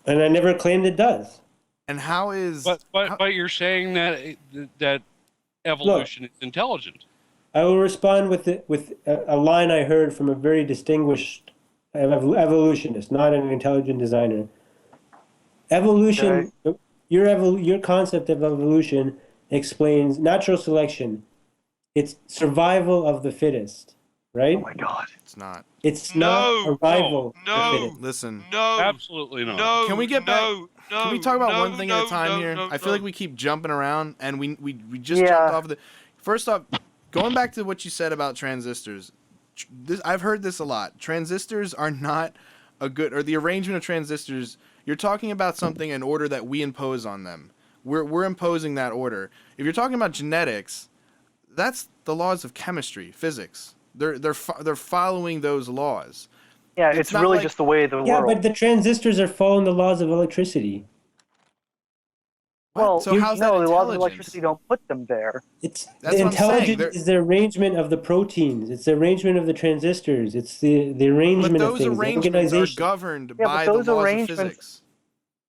And I never claimed it does. And how is? But you're saying that evolution is intelligent. I will respond with a line I heard from a very distinguished evolutionist, not an intelligent designer. Evolution, your concept of evolution explains natural selection. It's survival of the fittest, right? Oh my God. It's not. It's No, not survival no, of the fittest. Listen. No. Absolutely not. No. Can we get back? No. Can we talk about no, one thing no, at a time no, here? no, I feel no. like we keep jumping around, and we just Yeah. jumped off the. First off, going back to what you said about transistors, I've heard this a lot. Transistors are not the arrangement of transistors, you're talking about something in order that we impose on them. We're imposing that order. If you're talking about genetics, that's the laws of chemistry, physics. They're following those laws. Yeah, It's it's not really like- just the way of the Yeah, world. but the transistors are following the laws of electricity. Well, So how's that no, the laws of intelligence? electricity don't put them there. It's That's the what I'm saying. intelligence is the arrangement of the proteins. It's the arrangement of the transistors. It's the arrangement But of those things. The arrangements are organization. governed Yeah, but by the those laws of arrangements- physics.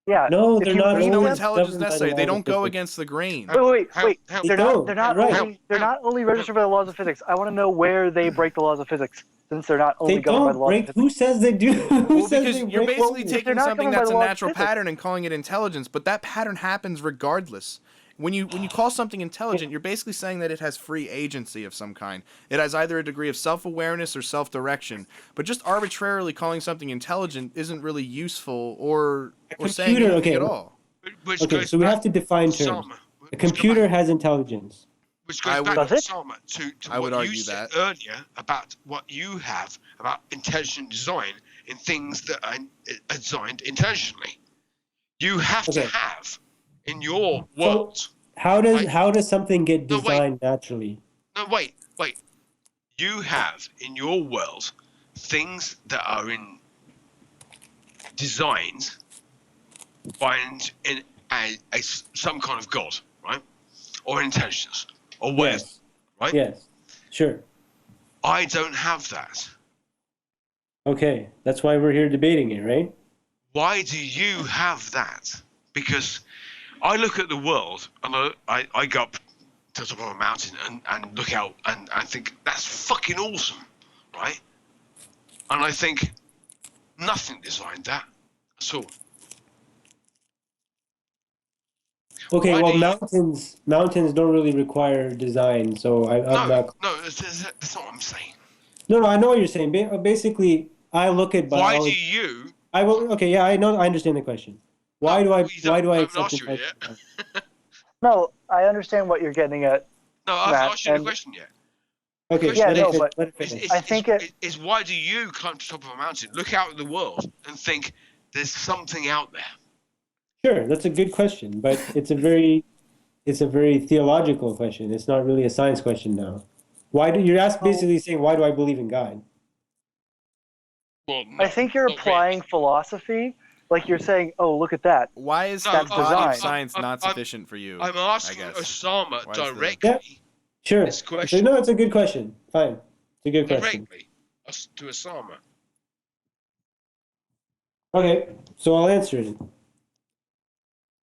Yeah. No, if they're you not There's read no them- always intelligence governed by the necessary. They laws don't of go physics. against the grain. Wait. They They're don't. not You're right. only they're not only registered by the laws of physics. I want to know where they break the laws of physics, since they're not only They governed by the don't laws break. of physics. Who says they do? Who Well, says because they you're break? basically Well, they're taking not something governed by that's the a laws of natural physics. pattern and calling it intelligence, but that pattern happens regardless. When you call something intelligent, you're basically saying that it has free agency of some kind. It has either a degree of self-awareness or self-direction. But just arbitrarily calling something intelligent isn't really useful or saying computer, anything okay. at all. Which Okay, goes so we back have to define to terms. Osama, A computer back- has intelligence. which I goes would- back, Does it? Osama, to I would what you argue said that. earlier about what you have about intelligent design in things that are designed intelligently. You have Okay. to have in your world. How Right. does something get No, wait. designed naturally? No, wait. You have in your world things that are designed by some kind of god, right? Or intelligence, or whatever, Yes. right? Yes. Sure. I don't have that. Okay, that's why we're here debating it, right? Why do you have that? Because I look at the world and I go up to the top of a mountain and look out and I think that's fucking awesome, right? And I think nothing designed that at all. Okay, Why well, do you- mountains don't really require design, so I'm not. No, that's not what I'm saying. No, I know what you're saying. Basically, I look at Why do biology. you? I will. Okay, yeah, I know. I understand the question. Why do I? well, you Why do I haven't accept asked you it intelligence? No, I understand what you're getting at. No, I've Matt, asked you the and- question yet. Okay, Yeah, let no, it fin- but let it It's, finish. it's, I think it's why do you climb to the top of a mountain, look out at the world, and think there's something out there? Sure, that's a good question, but it's a very theological question. It's not really a science question now. Why do you're basically saying why do I believe in God? Well, no, I think you're not applying really. philosophy, like you're saying, "Oh, look at that." Why is No, the that's body of design. science not I'm- sufficient for you? I'm asking I guess. Osama Why is the- directly. Yeah. Sure. This question. No, it's a good question. Fine, it's a good question. Directly to Osama. Okay, so I'll answer it.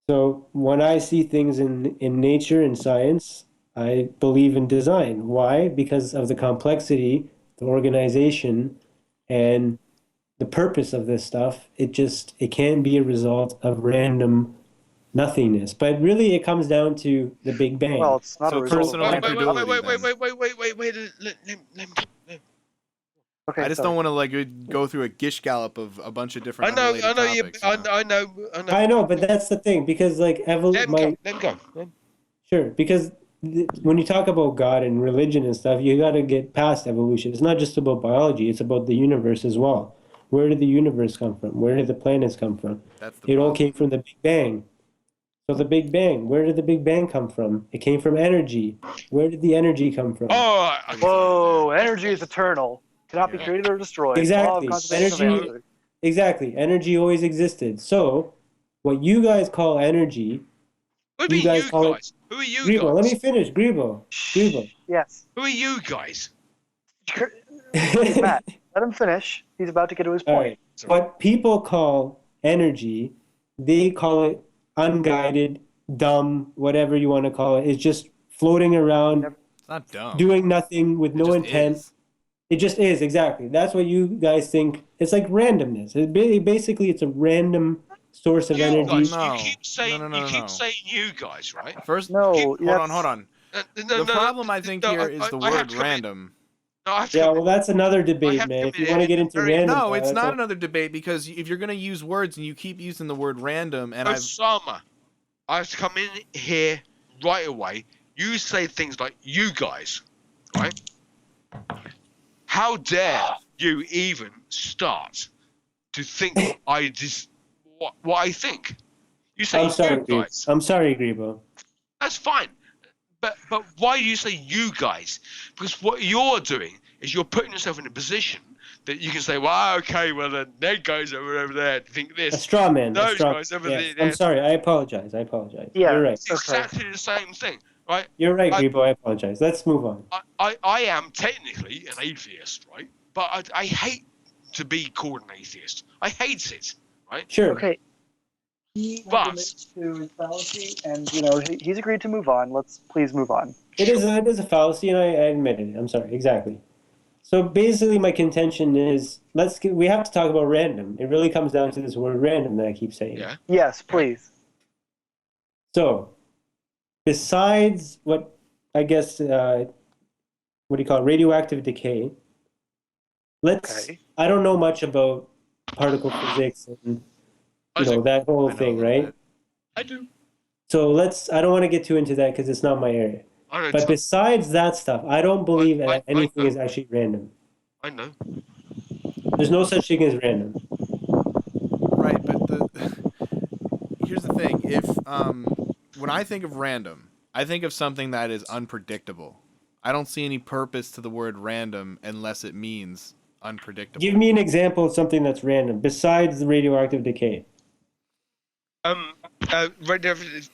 So when I see things in nature and science, I believe in design. Why? Because of the complexity, the organization, and the purpose of this stuff. It can't be a result of random nothingness. But really, it comes down to the Big Bang. Well, it's not So a result personal of Wait, random incredulity. wait. Let me. Okay, I just sorry. don't want to like go through a gish gallop of a bunch of different. I know, unrelated topics, you know? I know, but that's the thing because like Let him go. Sure, because when you talk about God and religion and stuff, you got to get past evolution. It's not just about biology; it's about the universe as well. Where did the universe come from? Where did the planets come from? That's the It all problem. came from the Big Bang. So the Big Bang, where did the Big Bang come from? It came from energy. Where did the energy come from? Oh, Whoa, energy is eternal. Cannot be Yeah. created or destroyed. Exactly. Law of conservation of Energy- energy. Exactly. Energy always existed. So what you guys call energy, What do You you guys call it- guys? Who are you Grebo, let guys? me finish. Grebo. Yes. Who are you guys? Matt, let him finish. He's about to get to his All point. right. What people call energy, they call it unguided, dumb, whatever you want to call it. It's just floating around, It's not dumb. doing nothing with It no just intent. is. It just is, exactly. That's what you guys think. It's like randomness. Basically, it's a random source of You energy. guys. No. You keep saying. No. You keep saying you guys, right? First, No, hold on. No, The problem I think here is the I have word to come in. random. No, I have to Yeah, come well, that's another debate, have to man. If you come want to in get into very- random, No, it's that's not all- another debate because if you're going to use words and you keep using the word random, and I've Osama, I have to come in here right away. You say things like "you guys," right? How dare you even start to think what I think. You say I'm sorry, you guys. I'm sorry, Grebo. That's fine. But why do you say you guys? Because what you're doing is you're putting yourself in a position that you can say, well, okay, well, then they guys over there think this. A straw man. Those guys over Yes. there. I'm sorry. I apologize. Yeah. You're right. It's exactly the same thing, right? You're right, Grebo. I apologize. Let's move on. I am technically an atheist, right? But I hate to be called an atheist. I hate it, right? Sure. Okay. He has But- admitted to his fallacy, and he's agreed to move on. Let's please move on. It is a fallacy, and I admit it. I'm sorry. Exactly. So basically, my contention is we have to talk about random. It really comes down to this word random that I keep saying. Yeah. Yes, please. So, besides what I guess what do you call it, radioactive decay? Okay. I don't know much about particle physics and that whole I know thing, a little right? bit. I do. So I don't want to get too into that because it's not my area. I know. But besides that stuff, I don't believe I anything know. is actually random. I know. There's no such thing as random. Right, but here's the thing. If when I think of random, I think of something that is unpredictable. I don't see any purpose to the word random unless it means unpredictable. Give me an example of something that's random besides the radioactive decay. Radioactive.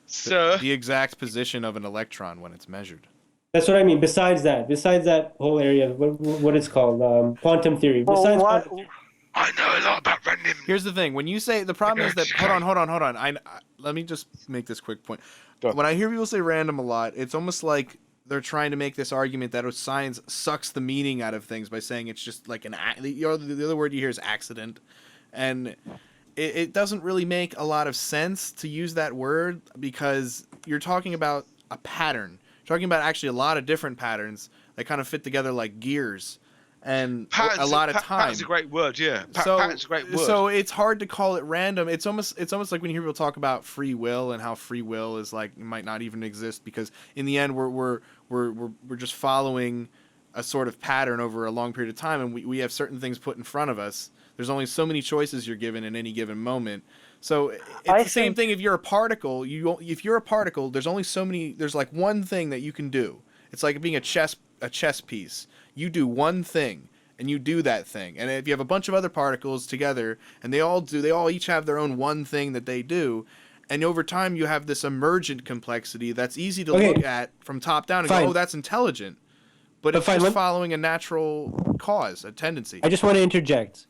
Sir. The exact position of an electron when it's measured. That's what I mean. Besides that whole area, what it's called, quantum theory. Well, Besides what? quantum theory. I know a lot about random. Here's the thing. When you say the problem is that hold on. Let me just make this quick point. Go. When I hear people say random a lot, it's almost like they're trying to make this argument that science sucks the meaning out of things by saying it's just like the other word you hear is accident, and it doesn't really make a lot of sense to use that word because you're talking about a pattern. You're talking about actually a lot of different patterns that kind of fit together like gears. And a lot of time. Pattern's a great word, yeah. Pattern's a great word. So it's hard to call it random. It's almost like when you hear people talk about free will and how free will is like it might not even exist because in the end we're just following a sort of pattern over a long period of time, and we have certain things put in front of us. There's only so many choices you're given in any given moment. So it's the same thing if you're a particle. If you're a particle, there's only so many. There's like one thing that you can do. It's like being a chess piece. You do one thing, and you do that thing. And if you have a bunch of other particles together, and they all each have their own one thing that they do, and over time you have this emergent complexity that's easy to look at from top down and go, oh, that's intelligent. But it's just following a natural cause, a tendency. I just want to interject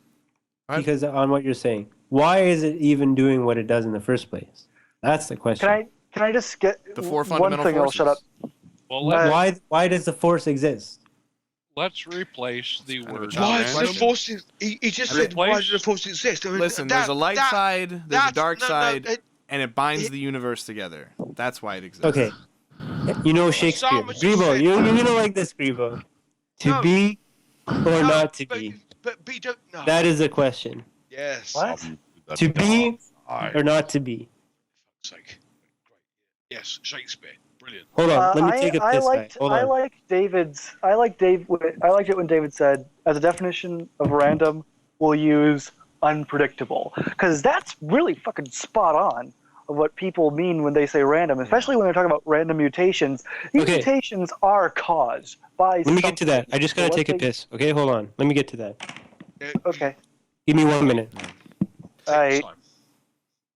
because on what you're saying. Why is it even doing what it does in the first place? That's the question. Can I just get the four one fundamental thing? forces. I'll shut up. Well, Why does the force exist? let's replace the kind of a word child. Why is the random. force? He just said, why does the force exist? I mean, Listen, there's a light side, there's a dark side, no, and it binds the universe together. That's why it exists. Okay. You know Shakespeare. Osama just Grebo, said- you're gonna like this, Grebo. To No. be or No, not to but, be? But don't. No. That is the question. Yes. What? To be or not to be? For fuck's sake. Great. Yes, Shakespeare. Brilliant. Hold on, let me take a piss. I liked it when David said, as a definition of random, we'll use unpredictable, because that's really fucking spot on of what people mean when they say random, especially when they're talking about random mutations. These mutations are caused by. Let me get to that. I just gotta take a piss. Okay, hold on. Let me get to that. Okay. Give me 1 minute. All right.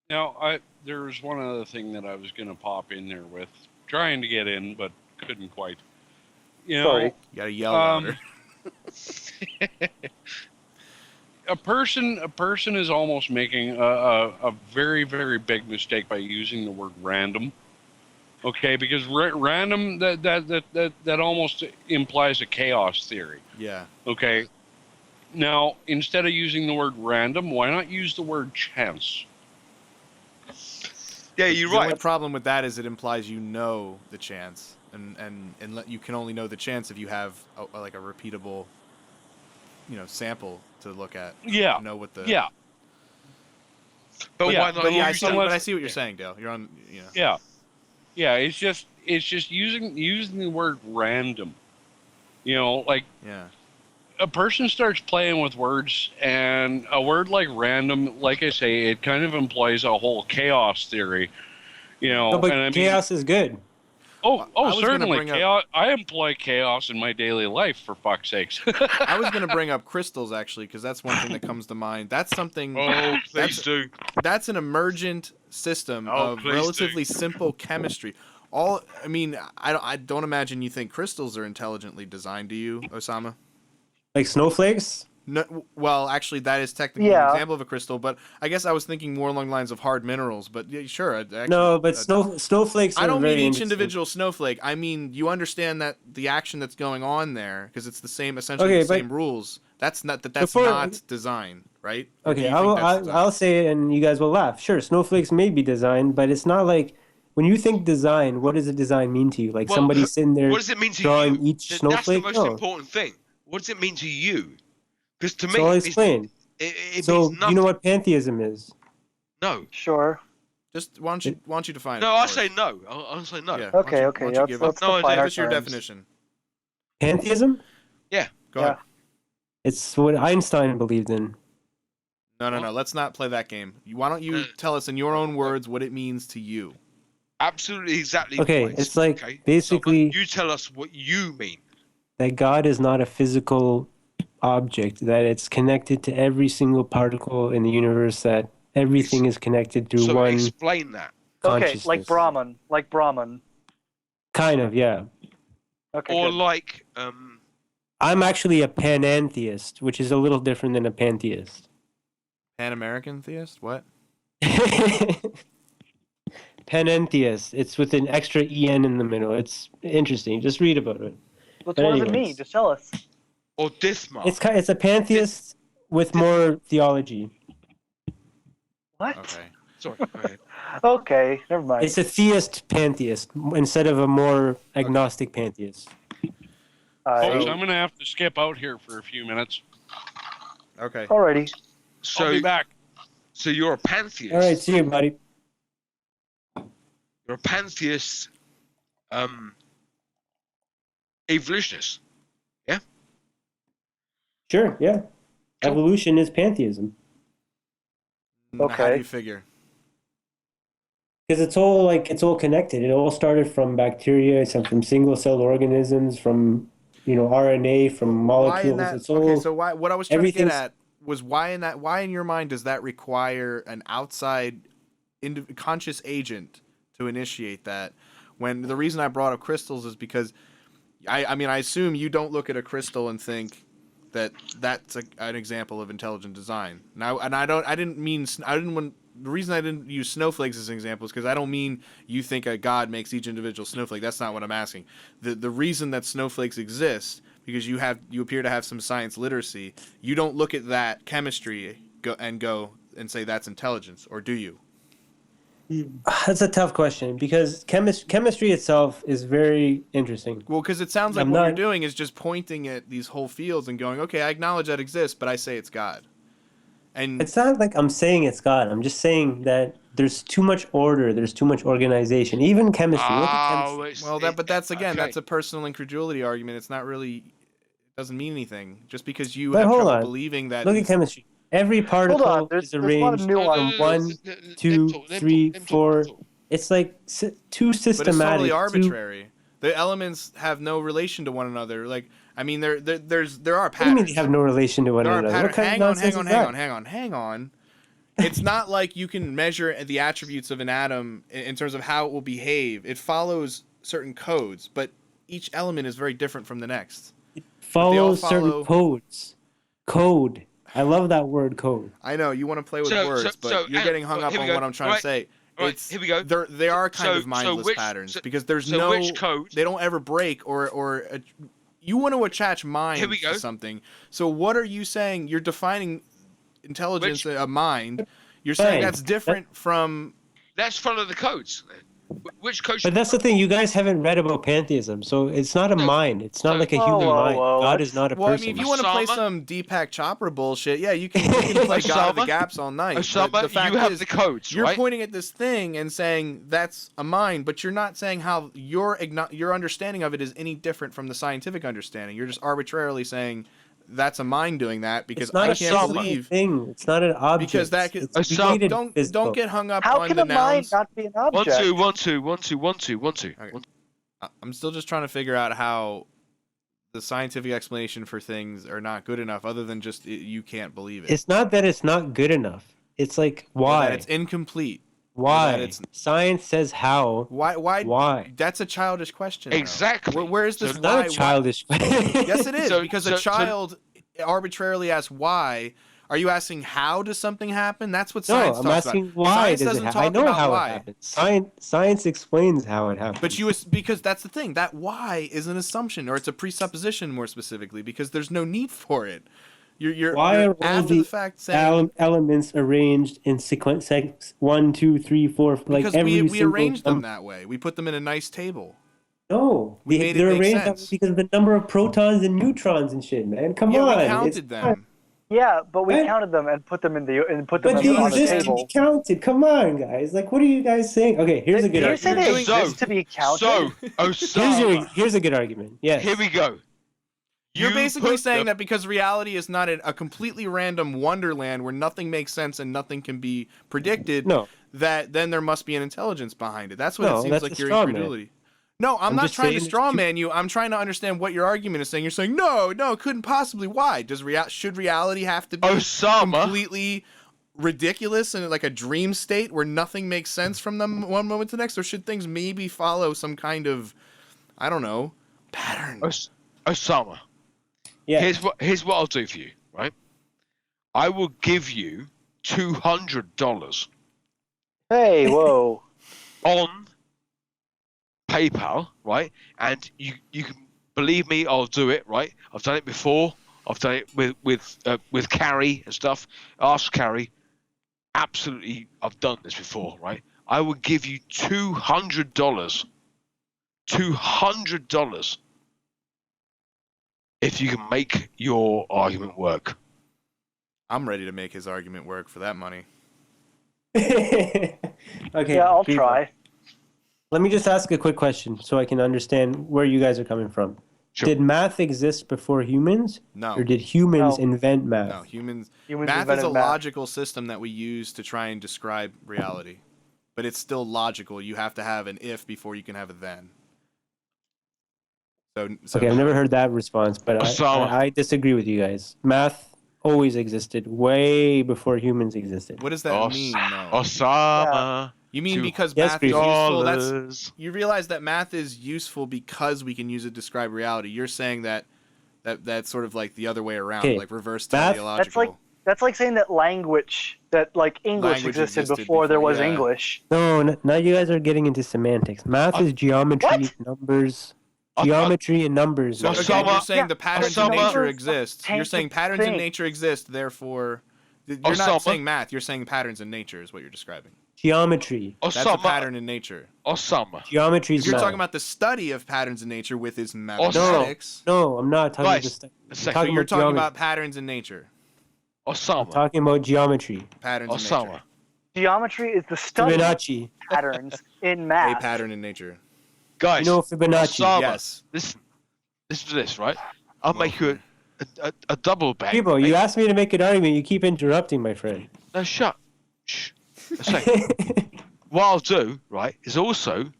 Now, there was one other thing that I was going to pop in there with, trying to get in, but couldn't quite. Sorry. You gotta yell louder. A person is almost making a very, very big mistake by using the word random. Okay, because random that almost implies a chaos theory. Yeah. Okay. Now, instead of using the word random, why not use the word chance? Yeah, you're The right. only problem with that is it implies you know the chance, and you can only know the chance if you have like a repeatable, sample to look at. Yeah. Know what the. Yeah. But Yeah, why not? but Yeah, use I see what you're saying, Dale. You're on. Yeah. Yeah. It's just using the word random. Like. Yeah. a person starts playing with words, and a word like random, like I say, it kind of implies a whole chaos theory. No, but And I mean, chaos is good. I oh, was gonna certainly bring up- chaos. I employ chaos in my daily life, for fuck's sakes. I was going to bring up crystals actually, because that's one thing that comes to mind. That's something. Oh, please That's- do. That's an emergent system Oh, of please relatively do. simple chemistry. I mean, I don't imagine you think crystals are intelligently designed, do you, Osama? Like snowflakes? No, well, actually, that is technically Yeah. an example of a crystal, but I guess I was thinking more along the lines of hard minerals. But yeah, sure, actually, No, but snowflakes are I don't very mean each interesting. individual snowflake. I mean, you understand that the action that's going on there, because it's the same, essentially Okay, the but same rules. That's not before- not design, right? Or do Okay, you think that's design? I'll say it and you guys will laugh. Sure, snowflakes may be designed, but it's not like when you think design, what does a design mean to you? Like Well, somebody sitting there What does it mean to drawing you? each That's snowflake? the most No. important thing. What does it mean to you? Because to me, So I'll it means, explain. it So means do nothing. you know what pantheism is? No. Sure. Just why don't you define No, it? I'll for say us? no. I'll say no. Yeah. why don't Okay, you- okay. why don't you give Let's No, define idea. our Give us your terms. definition. Pantheism? Go Yeah. ahead. It's what Einstein believed in. No. Let's not play that game. Why don't you tell us in your own words what it means to you? Absolutely, exactly. Okay, right. it's like Okay, basically- Osama, you tell us what you mean. That God is not a physical object, that it's connected to every single particle in the universe, that everything is connected through So one explain that. Okay, consciousness. like Brahman. Like Brahman. Kind of, yeah. Okay, Or good. like, I'm actually a panentheist, which is a little different than a pantheist. Pan-American theist? What? Panentheist. It's with an extra en in the middle. It's interesting. Just read about it. What but does it anyways. mean? Just tell us. or Dithmar. It's a pantheist with more theology. What? Okay. Sorry. Go ahead. Okay, never mind. It's a theist pantheist instead of a more agnostic pantheist. Folks, So- I'm going to have to skip out here for a few minutes. Okay. Alrighty. I'll be back. So you're a pantheist. All right, see you, buddy. You're a pantheist, evolutionist. Sure, yeah. Evolution is pantheism. How do Okay. you figure? Because it's all connected. It all started from bacteria, from single-celled organisms, from RNA, from molecules. Why in that? It's all Okay, so what I was trying to get everything's- at was why in your mind does that require an outside conscious agent to initiate that? When the reason I brought up crystals is because I mean I assume you don't look at a crystal and think that that's an example of intelligent design. Now, and the reason I didn't use snowflakes as an example is because I don't mean you think a god makes each individual snowflake. That's not what I'm asking. The reason that snowflakes exist because you appear to have some science literacy. You don't look at that chemistry go and say that's intelligence, or do you? That's a tough question because chemistry itself is very interesting. Well, because it sounds like I'm what you're not- doing is just pointing at these whole fields and going, okay, I acknowledge that exists, but I say it's God. And It's not like I'm saying it's God. I'm just saying that there's too much order. There's too much organization. Even chemistry. Look at chemistry. Oh, that's again, okay. that's a personal incredulity argument. It's not really, it doesn't mean anything. Just because you But have hold trouble on. believing that. Look at chemistry. Every particle there's is a lot of arranged nuance. from 1, 2, 3, 4. It's like too But it's systematic. totally too- arbitrary. The elements have no relation to one another. Like, I mean, there are What do you patterns. mean they have no relation to one There are another? patterns. What kind Hang of on, nonsense hang on, is hang that? on, hang on, hang on. It's not like you can measure the attributes of an atom in terms of how it will behave. It follows certain codes, but each element is very different from the next. Follow follow- certain codes. Code. I love that word, code. I know you want to play with So- words, so- but so, you're getting hung up here we on go. what I'm trying Right. to say. Right, It's here we go. They are kind So- of mindless which- patterns so- because there's so no. which code- They don't ever break you want to attach mind Here we go. to something. So what are you saying? You're defining intelligence a mind. You're saying Fine. that's different from. Let's follow the codes. Which codes? But that's the thing. You guys haven't read about pantheism, so it's not a No. mind. It's not So- like a Whoa, human whoa, mind. whoa, God let's- is not a Well, I person. mean, if you want to play Osama? some Deepak Chopra bullshit, yeah, you can play God of the Osama? Gaps all night. Osama, But the fact you have is, the codes, you're right? pointing at this thing and saying that's a mind, but you're not saying how your understanding of it is any different from the scientific understanding. You're just arbitrarily saying that's a mind doing that because It's not I a can't physical believe thing. It's not an object. because that could, It's Osama, created don't physical. get hung up How on can the a mind nouns. not be an One, object? two, one, two, one, two, one, two, one, two. Okay. I'm still just trying to figure out how the scientific explanation for things are not good enough, other than just you can't believe it. It's not that it's not good enough. It's like Or why? that it's incomplete. Or Why? that it's Science says how. why. Why? That's a childish question. Though. Exactly. Where is So this? It's not why? a childish. Yes, it is So- because so- a child arbitrarily asks why. Are you asking how does something happen? That's what No, science I'm talks asking about. why Science does it doesn't happen? talk I know about how why. it happens. Science explains how it happens. But because that's the thing. That why is an assumption, or it's a presupposition more specifically, because there's no need for it. You're Why are all after the the fact saying elements arranged in sequence 1, 2, 3, 4, like because every we single arranged them number. that way. We put them in a nice table. No, We made it they're make arranged that way sense. because of the number of protons and neutrons and shit, man. Come Yeah, on, we it's counted them. Yeah, but we What? counted them and put them But on they the exist to be table. counted. Come on, guys. Like, what are you guys saying? Okay, here's a good Did you say argument. they So- exist to be counted? So, Osama, Here's a good argument. Yes. here we go. You're You basically put saying the- that because reality is not a completely random wonderland where nothing makes sense and nothing can be predicted, No. that then there must be an intelligence behind it. That's what No, it seems that's like a your straw man. incredulity. No, I'm I'm not just trying to saying it's straw too- man you. I'm trying to understand what your argument is saying. You're saying no, it couldn't possibly. Why? Should reality have to be Osama. completely ridiculous and like a dream state where nothing makes sense from them one moment to the next, or should things maybe follow some kind of, I don't know, pattern? Osama. Yeah. Here's what I'll do for you, right? I will give you $200 Hey, whoa. on PayPal, right? And you can believe me, I'll do it, right? I've done it before. I've done it with Carrie and stuff. Ask Carrie. Absolutely, I've done this before, right? I will give you $200. $200 if you can make your argument work. I'm ready to make his argument work for that money. Okay. Yeah, I'll Greenberg. try. Let me just ask a quick question so I can understand where you guys are coming from. Sure. Did math exist before humans? No. Or did humans No. invent math? No, humans Humans math is invented a math. logical system that we use to try and describe reality. But it's still logical. You have to have an if before you can have a then. So Okay, I've never heard that response, but Osama. I disagree with you guys. Math always existed way before humans existed. what does that mean though? Osama. You mean because Yes, math is Greenberg. useful? That's $2. you realize that math is useful because we can use it to describe reality. You're saying that's sort of like the other way around, Okay, like reverse math- teleological. That's like saying that English Language existed existed before there before, was yeah. English. No, now you guys are getting into semantics. Math is geometry, What? numbers. I- Geometry and numbers. So Osama- again, you're saying Yeah, the patterns Osama- in nature exist. You're Tainted saying patterns in thing. nature exist, therefore you're Osama- not saying math, you're saying patterns in nature is what you're describing. Geometry. That's a Osama. pattern in nature. Osama. Geometry is You're math. talking about the study of patterns in nature with is mathematics. No, I'm not talking about Guys, this. I'm a second. So talking you're about talking geometry. about patterns in nature. I'm Osama. talking about geometry. Patterns in Osama. nature. Geometry is the study of Fibonacci. patterns in A math. pattern in nature. Guys, You know Fibonacci. Osama, Yes. listen to this, right? I'll make you a double bang. People, right? you asked me to make an argument. You keep interrupting, my friend. No, shut. Shh. A second. What I'll do, right, is also,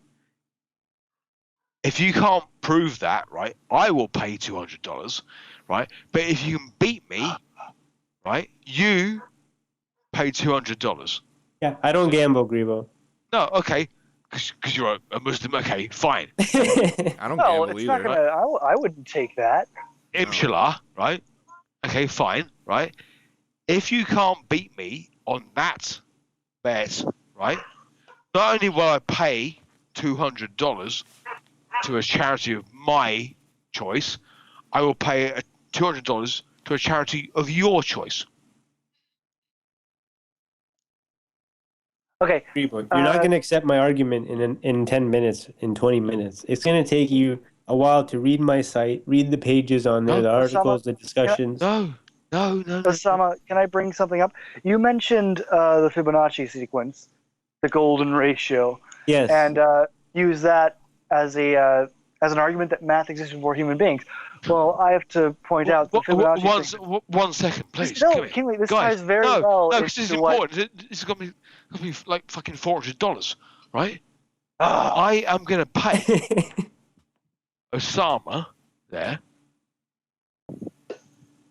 if you can't prove that, right, I will pay $200, right? But if you can beat me, right, you pay $200. Yeah, I don't gamble, Grebo. No, okay, because you're a Muslim. Okay, fine. I don't No, gamble it's either. not gonna. I wouldn't take that. Inshallah, right? Okay, fine, right? If you can't beat me on that bet, right? Not only will I pay $200 to a charity of my choice, I will pay $200 to a charity of your choice. Okay, Grebo, you're not going to accept my argument in 10 minutes, in 20 minutes. It's going to take you a while to read my site, read the pages on there, No, the articles, Osama, the discussions. No. Osama, can I bring something up? You mentioned the Fibonacci sequence, the golden ratio, Yes. and use that as an argument that math exists before human beings. Well, I have to point out the Fibonacci sequence. 1 second, please. No, come here. Kingley, this Guys, ties very no, well No, because this is into what... important. This is going to be like fucking $400, right? Ah, I am going to pay Osama there,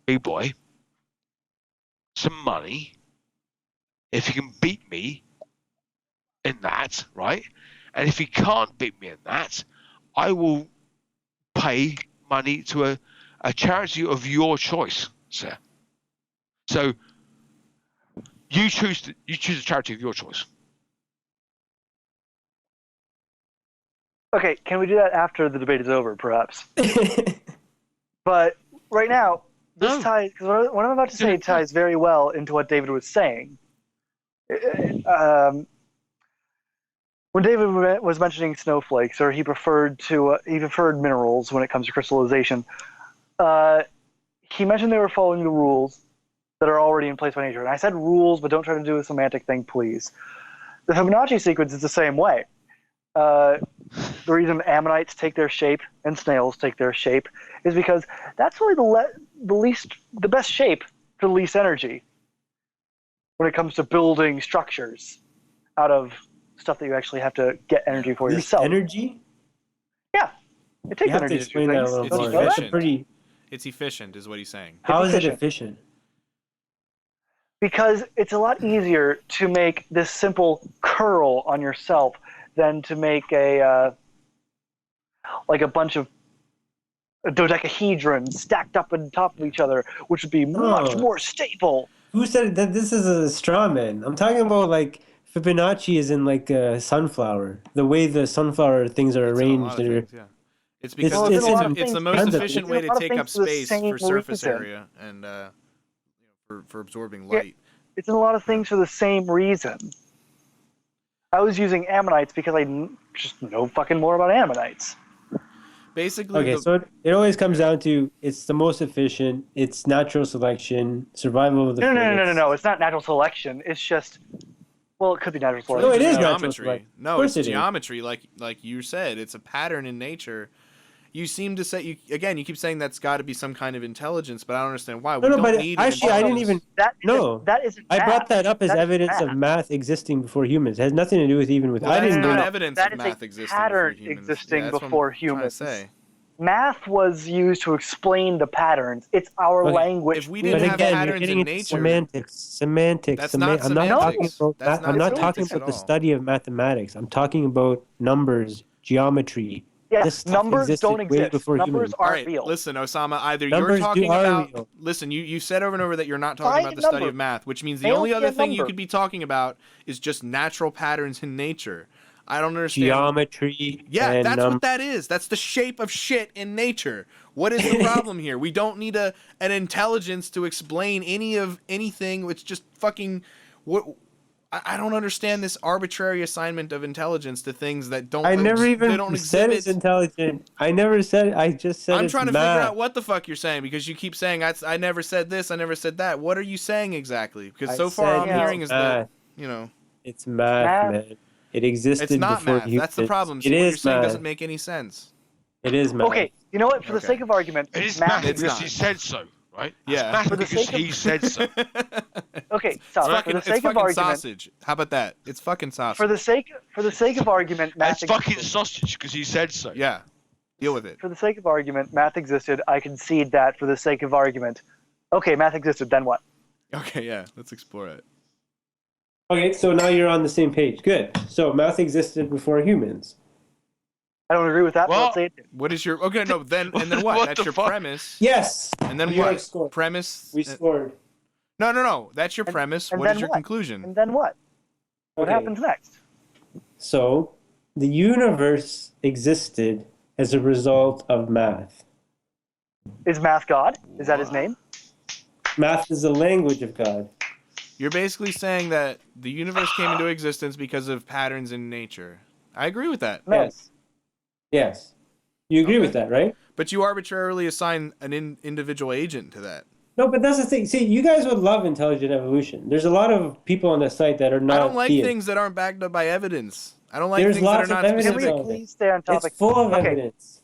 big boy, some money if he can beat me in that, right? And if he can't beat me in that, I will pay money to a charity of your choice, sir. So you choose a charity of your choice. okay, can we do that after the debate is over, perhaps? But right now, this No. ties, because what I'm about to say Yeah. ties very well into what David was saying. When David was mentioning snowflakes, or he preferred minerals when it comes to crystallization, he mentioned they were following the rules that are already in place by nature. And I said rules, but don't try to do a semantic thing, please. The Fibonacci sequence is the same way. The reason ammonites take their shape and snails take their shape is because that's really the best shape for the least energy when it comes to building structures out of stuff that you actually have to get energy for Least yourself. energy? Yeah, it takes You have to energy explain do that a things. little It's more. know that? That's a efficient. pretty. It's efficient, is what he's saying. How is it efficient. efficient? Because it's a lot easier to make this simple curl on yourself than to make a bunch of dodecahedrons stacked up on top of each other, which would be much Oh. more stable. Who said that this is a straw man? I'm talking about like Fibonacci is in like a sunflower. The way the sunflower things are It's in a arranged. lot of Or, things, yeah. It's because Well, it's in a lot of it's the things most because- efficient it's in way a to lot of take things up for the space same for surface reason. area and for absorbing Yeah. light. It's in a lot of things for the same reason. I was using ammonites because I just know fucking more about ammonites. Basically, okay, so it always comes down to it's the most efficient. It's natural selection, survival of the fittest. No. It's not natural selection. It's just, well, it could be natural it's selection. really No, it just is natural geometry. selection. Of No, course it's it is. geometry, like you said. It's a pattern in nature. You seem to say you keep saying that's got to be some kind of intelligence, but I don't understand why. We No, don't but need actually, I didn't intelligence. even. No. That isn't I math. brought that up as That is evidence of math existing before humans. It has nothing to do with even with. Well, I that's didn't not bring up. evidence that of is a math existing pattern before humans. existing Yeah, that's before what I'm humans. trying to say. Math was used to explain the patterns. It's our Okay. language. If we But didn't have again, you're patterns getting in into nature, semantics. That's not I'm not talking semantics. about. That's not I'm not talking semantics about at the all. study of mathematics. I'm talking about numbers, geometry. This Yes, stuff numbers existed don't way exist. before Numbers humans. all aren't right, real. listen, Osama. Either Numbers you're talking are about. real. Listen, you said over and over that you're not talking Find about a the study number. of math, which means the Nail only me other a thing you number. could be talking about is just natural patterns in nature. I don't understand. Geometry. Yeah, and that's what that is. That's the shape of shit in nature. What is the problem here? We don't need an intelligence to explain anything. It's just fucking what. I don't understand this arbitrary assignment of intelligence to things that don't. I never they even don't said exhibit. it's intelligent. I never said. I just said I'm it's trying to math. figure out what the fuck you're saying because you keep saying I never said this, I never said that. What are you saying exactly? Because I so far all I'm said hearing is that math. It's math, Math. man. It existed it's not before math. humans. That's the problem. It See, what you're is saying math. doesn't make any sense. It is math. Okay, you know what? For the Okay. sake of argument, It is math. math It's because not. he said so, right? Yeah. It's math For the because sake of- he said so. Okay, stop. It's For the it's sake of fucking argument, sausage. How about that? It's fucking sausage. for the sake of argument, math It's fucking existed. sausage because he said so. Yeah. Deal with it. For the sake of argument, math existed. I concede that for the sake of argument. Okay, math existed. Then what? Okay, yeah. Let's explore it. Okay, so now you're on the same page. Good. So math existed before humans. I don't agree with that. Well- but let's say it did. What is your okay? No, then and then what? What That's the your fuck? premise. Yes. And then You have what? scored. Premise. We scored. No. That's your And- premise. and What is then your what? conclusion? And then what? What Okay. happens next? So the universe existed as a result of math. Is math God? Is that his name? Math is the language of God. You're basically saying that the universe came into existence because of patterns in nature. I agree with that. No. Yes. Yes. You agree with that, right? But you arbitrarily assign an individual agent to that. No, but that's the thing. See, you guys would love intelligent evolution. There's a lot of people on the site that are not I don't like theists. things that aren't backed up by evidence. I don't like There's things that are lots of not evidence Can we specific. of it. please stay on topic? It's full of Okay. evidence.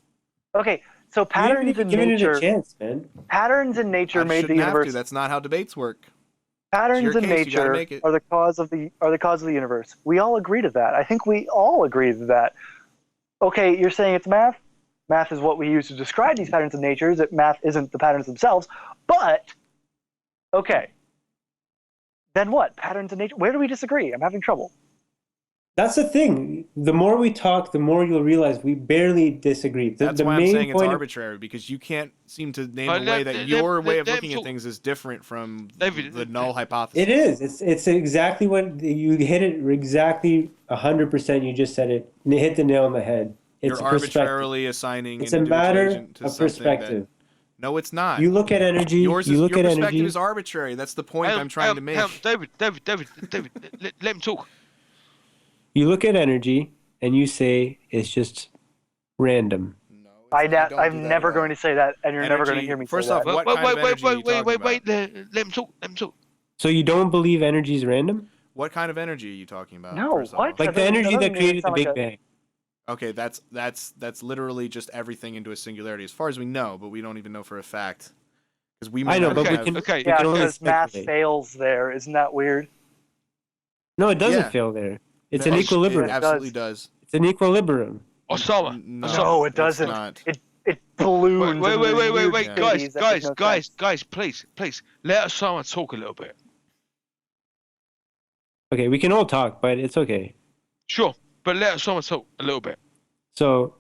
Okay, So You haven't patterns even in given it nature, a chance, man. patterns in nature I made the shouldn't have to. universe. That's not how debates work. Patterns your in case, you gotta nature make it. are the cause of the universe. We all agree to that. I think we all agree to that. Okay, you're saying it's math. Math is what we use to describe these patterns in nature. That math isn't the patterns themselves. But okay, then what? Patterns in nature. Where do we disagree? I'm having trouble. That's the thing. The more we talk, the more you'll realize we barely disagree. That's why I'm saying it's arbitrary, because you can't seem to name a way that your way of looking at things is different from the null hypothesis. It is. It's exactly what you hit it exactly 100%. You just said it. You hit the nail on the head. It's You're arbitrarily assigning it's an a matter agent to of something perspective. No, it's not. You look at energy. Your you look at perspective energy. is arbitrary. That's the point I'm trying to make. David, let him talk. You look at energy and you say it's just random. No, I'm never going to say that, and you're never going to hear me first say off, that. what kind of energy are you talking about? Let him talk. So you don't believe energy is random? What kind of energy are you talking about? No, first of what? all? Like the energy that created the Big Bang. Okay, that's literally just everything into a singularity, as far as we know, but we don't even know for a fact. Because we I know, but Okay, we can. okay. we Yeah, can only because math speculate. fails there. Isn't that weird? No, it doesn't Yeah. fail there. It's an It equilibrium. absolutely does. It's an equilibrium. Osama. No, it doesn't. It's not. It balloons. Wait, into these weird wait, infinities that make no sense. guys, please, let Osama talk a little bit. Okay, we can all talk, but it's okay. Sure, but let Osama talk a little bit. So,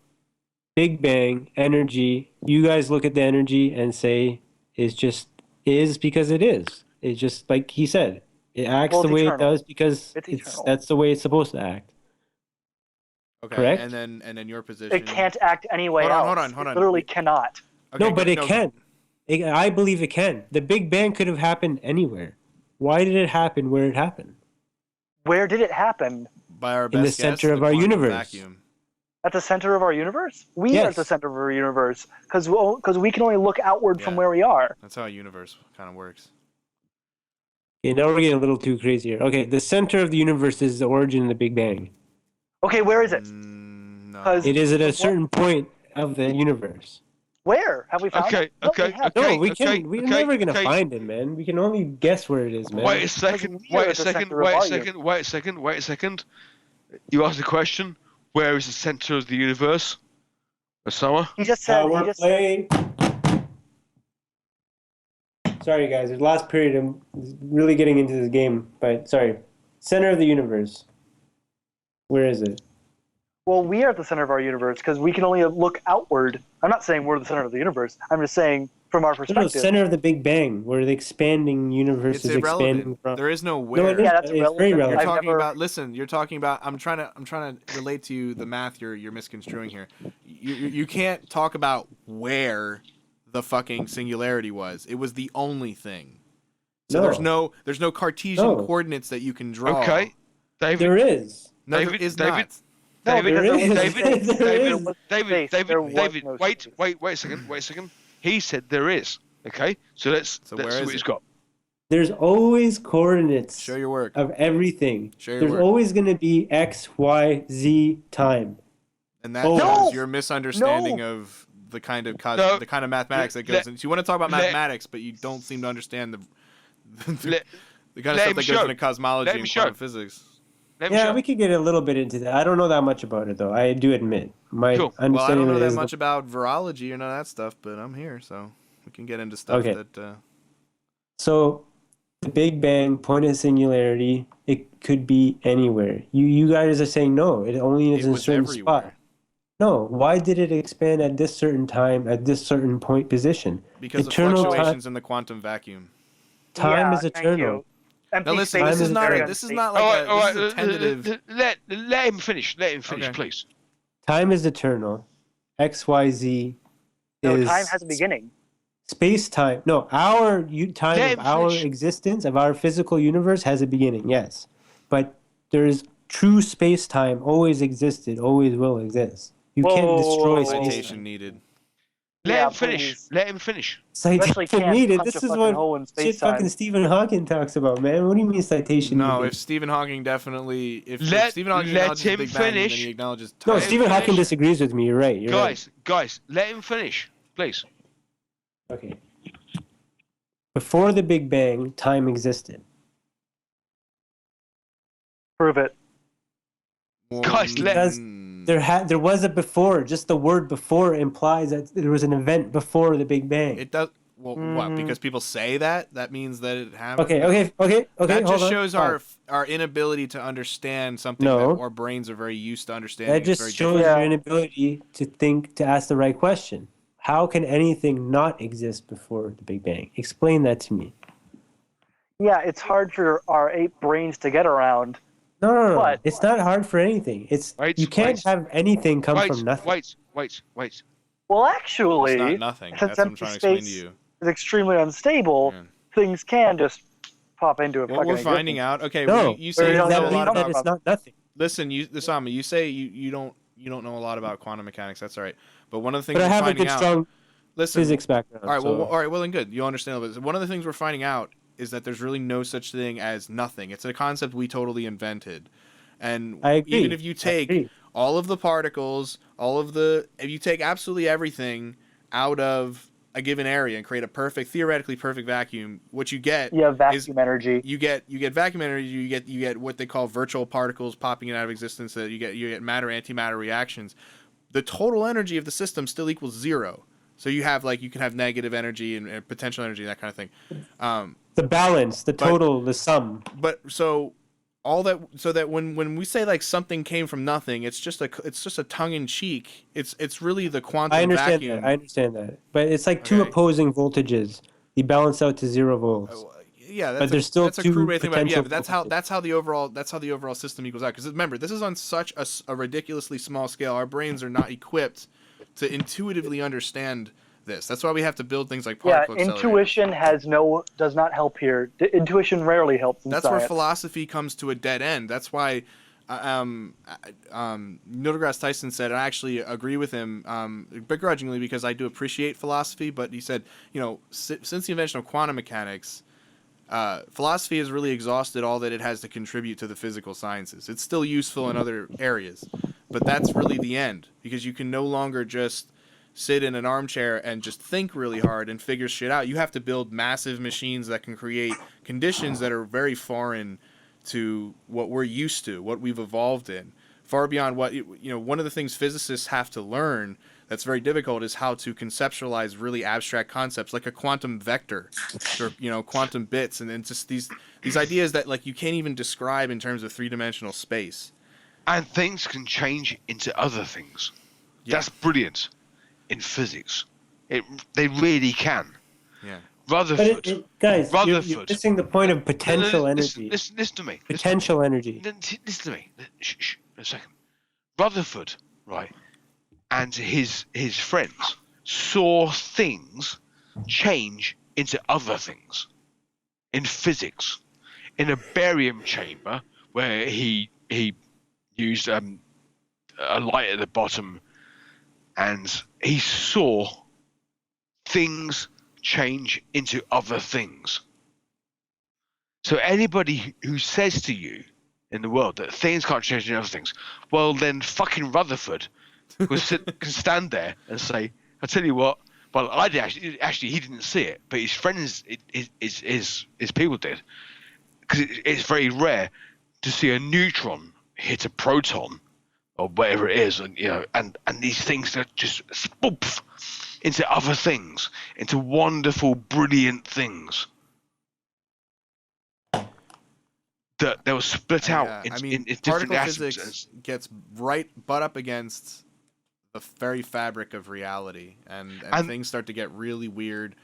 Big Bang, energy, you guys look at the energy and say it's just is because it is. It's just like he said. It acts Well, the it's way it eternal. does because It's eternal. that's the way it's supposed to act. Okay, Correct? and then your position. It can't act any way Hold on, else. hold on, hold on. It literally cannot. Okay, No, but it can. I believe it can. The Big Bang could have happened anywhere. Why did it happen where it happened? Where did it happen? By our in the best guess, center of our quantum universe. Vacuum. At the center of our universe? We are Yes. at the center of our universe because we can only look outward from Yeah. where we are. That's how a universe kind of works. Okay, now we're getting a little too crazy here. Okay, the center of the universe is the origin of the Big Bang. Okay, where is it? No. 'Cause- It is at a What? certain point of the universe. Where have we found Okay, it? No, we okay, haven't. No, we okay, can. We're okay, never gonna okay. find it, man. We can only guess where it is, man. Wait a second, we are wait a at the second, center of wait a our second, wait a second. You asked the question, where is the center of the universe? Osama? He just said. He We're just playing. Sorry, guys. The last period, I'm really getting into this game, but sorry. Center of the universe. Where is it? Well, we are at the center of our universe because we can only look outward. I'm not saying we're the center of the universe. I'm just saying from our No, perspective. center of the Big Bang, where the expanding universe It's is expanding irrelevant. from. There is no No, where. it is. Yeah, that's It's relevant. very You're relevant. I've talking never- about. Listen, you're talking about. I'm trying to relate to you the math you're misconstruing here. You can't talk about where the fucking singularity was. It was the only thing. So No. there's no Cartesian No. coordinates that you can draw. Okay. David, There is. No, there David, is David, not. No, David, because there is. there David, was There David, is. David, space. There was David, no wait space. a second. He said there is. Okay, so let's So see where is what he's it? got. There's always coordinates Show your work. of everything. Show your There's work. always going to be X, Y, Z time. And that No! shows your misunderstanding No! of the kind of No. the kind of mathematics that goes Let- into. You want to talk about let- mathematics, but you don't seem to understand the Let, the kind of let stuff him that show. goes into cosmology Let him and show. quantum physics. let me Yeah, show. we could get a little bit into that. I don't know that much about it, though. I do admit. My Cool. Well, I understanding don't know of it that is much about virology or none of that stuff, but I'm here, so we can get into stuff Okay. that. So, the Big Bang, point of singularity, it could be anywhere. You guys are saying no, it only is It in a was certain everywhere. spot. No, why did it expand at this certain time, at this certain point position? Because Eternal of time- fluctuations in the quantum vacuum. Time Yeah, is thank eternal. you. Empty Now listen, space this is not a- this is empty. not like All right, all this is a tentative. Let him finish. Let him finish, Okay. please. Time is eternal. X, Y, Z No, is time has a beginning. space time. No, our time Let of him our finish. existence, of our physical universe, has a beginning, yes. But there's true space time always existed, always will exist. You can't Whoa. destroy space Citation time. needed. Let Yeah, him finish. please. Let him finish. Especially Citation can't needed. punch This a is fucking what hole in shit space-time. fucking Stephen Hawking talks about, man. What do you mean citation No, needed? if Stephen Hawking definitely, if Let- Stephen Hawking let acknowledges the him Big Bang, then finish. he acknowledges No, time. Let him Stephen Hawking finish. disagrees with me. You're right. You're right. Guys, let him finish. Please. Okay. Before the Big Bang, time existed. Prove it. Guys, Because there was a before. Just the word before implies that there was an event before the Big Bang. It does. Well, what? Because people say that? That means that it happened? Okay. That Hold just on. shows Fine. our inability to understand something No. that our brains are very used to understanding. That just shows Yeah. your inability to think, to ask the right question. How can anything not exist before the Big Bang? Explain that to me. Yeah, it's hard for our ape brains to get around. No. But- It's not hard for anything. You can't have anything come from nothing. Wait. Well, It's actually, not nothing. since That's what I'm empty trying to explain to space you. is extremely unstable, Yeah. things can just pop into a What fucking we're finding existence. out. Okay, No, well, you say you Or don't that know a means lot that about. it's not nothing. Listen, Osama, you say you don't know a lot about quantum mechanics. That's all right. But one of the things But I we're have a finding good, out. strong Listen, physics background. all right, so. all right, well then good. You understand. But one of the things we're finding out is that there's really no such thing as nothing. It's a concept we totally invented. And I agree. even if you I take agree. all of the particles, if you take absolutely everything out of a given area and create a theoretically perfect vacuum, what you get You have is vacuum energy. you get vacuum energy. You get what they call virtual particles popping out of existence. That you get matter antimatter reactions. The total energy of the system still equals 0. So you can have negative energy and potential energy, that kind of thing. The balance, the total, the sum. But so that when we say like something came from nothing, it's just a tongue in cheek. It's really the quantum I understand vacuum. that. I understand that. But it's like two Okay. opposing voltages. You balance out to 0 volts. Yeah, But there's still that's a two crude way to think about it. Yeah, potential but that's how the overall system equals out. Because remember, this is on such a ridiculously small scale. Our brains are not equipped to intuitively understand this. That's why we have to build things like particle accelerators. Intuition does not help here. Intuition rarely helps in That's science. where philosophy comes to a dead end. That's why Neil deGrasse Tyson said, and I actually agree with him begrudgingly because I do appreciate philosophy, but he said, since the invention of quantum mechanics, philosophy has really exhausted all that it has to contribute to the physical sciences. It's still useful in other areas, but that's really the end because you can no longer just sit in an armchair and just think really hard and figure shit out. You have to build massive machines that can create conditions that are very foreign to what we're used to, what we've evolved in, far beyond what one of the things physicists have to learn that's very difficult is how to conceptualize really abstract concepts like a quantum vector or quantum bits and just these ideas that like you can't even describe in terms of three-dimensional space. And things can change into other things. Yeah. That's brilliant in physics. They really can. Yeah. Rutherford. Guys, you're Rutherford. missing the point of potential energy. Listen to me. Potential energy. Listen to me. Shh, a second. Rutherford, right, and his friends saw things change into other things in physics. In a barium chamber where he used a light at the bottom, and he saw things change into other things. So anybody who says to you in the world that things can't change into other things, well then fucking Rutherford can stand there and say, I tell you what, well I did actually he didn't see it, but his friends his people did, because it's very rare to see a neutron hit a proton or whatever it is, and and these things that just spoof into other things, into wonderful, brilliant things that they were split out in different particle atoms. Physics gets right butt up against the very fabric of reality, and things start to get really weird.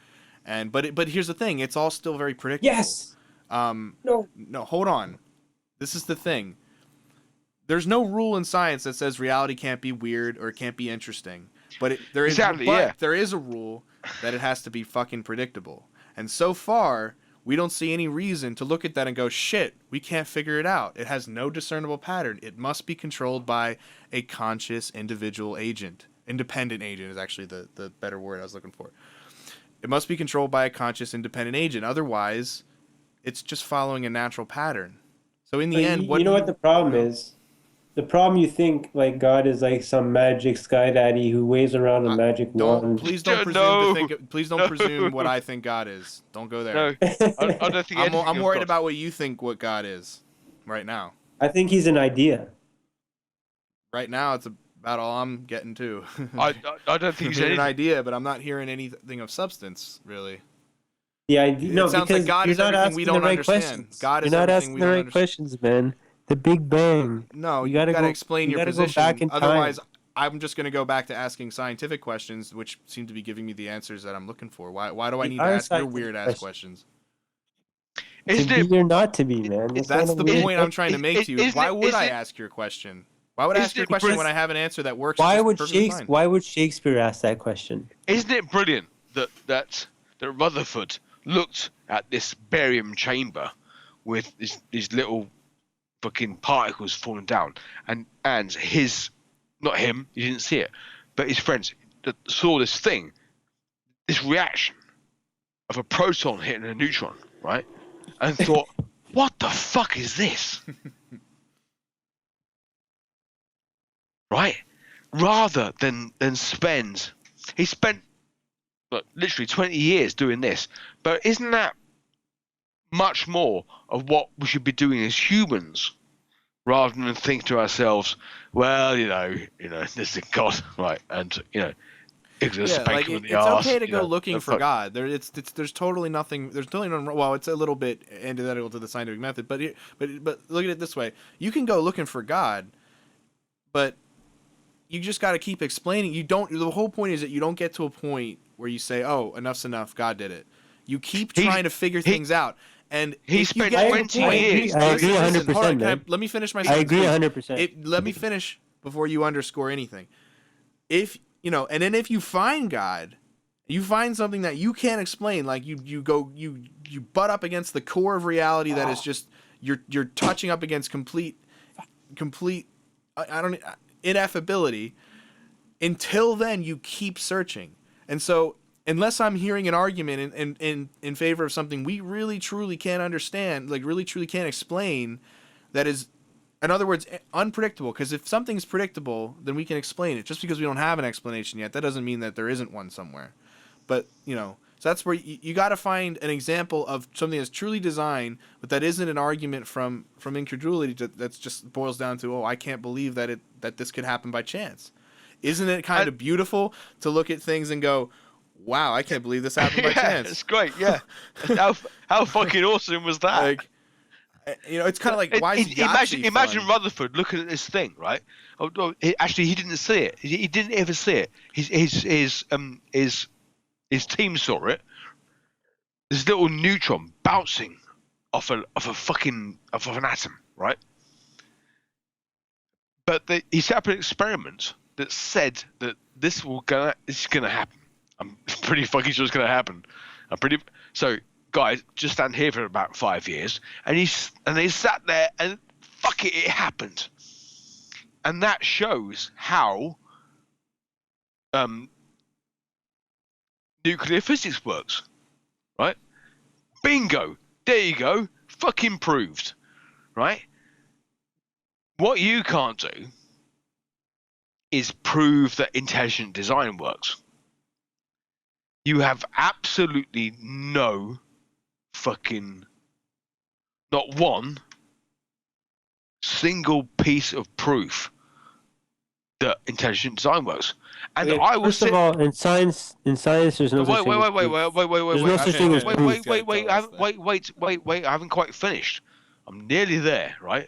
But here's the thing: it's all still very predictable. Yes. No, hold on. This is the thing. There's no rule in science that says reality can't be weird or it can't be interesting. But there is a rule that it has to be fucking predictable. And so far, we don't see any reason to look at that and go, shit, we can't figure it out. It has no discernible pattern. It must be controlled by a conscious individual agent. Independent agent is actually the better word I was looking for. It must be controlled by a conscious independent agent. Otherwise, it's just following a natural pattern. So in the end, you know what the problem is? the problem you think like God is like some magic sky daddy who waves around a magic wand. Please don't presume No, to think. Please don't presume what I think God is. Don't go there. no, I don't think anything I'm of worried God. about what you think what God is, right now. I think he's an idea. Right now, it's about all I'm getting to. I don't think he's an anything. idea, but I'm not hearing anything of substance, really. The idea, no, It sounds because like God you're is not everything we asking the don't right understand. questions. God You're is not everything asking we the don't right understand. questions, man. The Big Bang. No, you you got to go, explain your gotta go position. back in time. Otherwise, I'm just going to go back to asking scientific questions, which seem to be giving me the answers that I'm looking for. Why do I They need to are ask your scientific weird-ass questions? To Isn't be it? or not to be, man. That's That's not a the weird point I'm trying to make to you. Isn't Why it- would I isn't it- ask your question? Why would I ask Isn't your it question brilliant? when I have an answer that works Why just would perfectly fine? Why would Shakespeare ask that question? Isn't it brilliant that Rutherford looked at this barium chamber with these little fucking particles falling down, and his, not him, he didn't see it, but his friends that saw this thing, this reaction of a proton hitting a neutron, right, and thought, what the fuck is this? Right? Rather than spend, he spent literally 20 years doing this, but isn't that much more of what we should be doing as humans, rather than think to ourselves, well, this is God, right? And it's gonna Yeah, spank like him in the it's arse, okay to go looking for fuck. God. There's totally nothing. There's totally no. Well, it's a little bit antithetical to the scientific method, but look at it this way: you can go looking for God, but you just got to keep explaining. You don't. The whole point is that you don't get to a point where you say, "Oh, enough's enough. God did it." You keep trying to figure things out, and He if you spent get to a 20 point- years. I agree Listen, 100%, hold on, man. let me finish my I sentence. agree please. 100%. Let me finish before you underscore anything. If and then if you find God, you find something that you can't explain, like you butt up against the core of reality that is just you're touching up against complete I don't ineffability. Until then, you keep searching, and so unless I'm hearing an argument in favor of something we really truly can't understand, like really truly can't explain, that is, in other words, unpredictable. Because if something's predictable, then we can explain it. Just because we don't have an explanation yet, that doesn't mean that there isn't one somewhere. But so that's where you got to find an example of something that's truly designed, but that isn't an argument from incredulity. That's just boils down to, oh, I can't believe that this could happen by chance. Isn't it kind of beautiful to look at things and go, wow, I can't believe this happened by chance? It's great. Yeah. how fucking awesome was that? Like, it's kind of like, why is Yahtzee imagine fun? Rutherford looking at this thing, right? Actually, he didn't see it. He didn't ever see it. His team saw it. This little neutron bouncing off an atom, right? But he set up an experiment that said that this is gonna happen. I'm pretty fucking sure it's gonna happen. So guys, just stand here for about 5 years, and they sat there and fuck it happened. And that shows how nuclear physics works, right? Bingo, there you go, fucking proved, right? What you can't do is prove that intelligent design works. You have absolutely no fucking, not one single piece of proof that intelligent design works. And Okay, I will first of all, in science, there's no such thing as proof. There's no such thing as proof. wait, I haven't quite finished. I'm nearly there, right?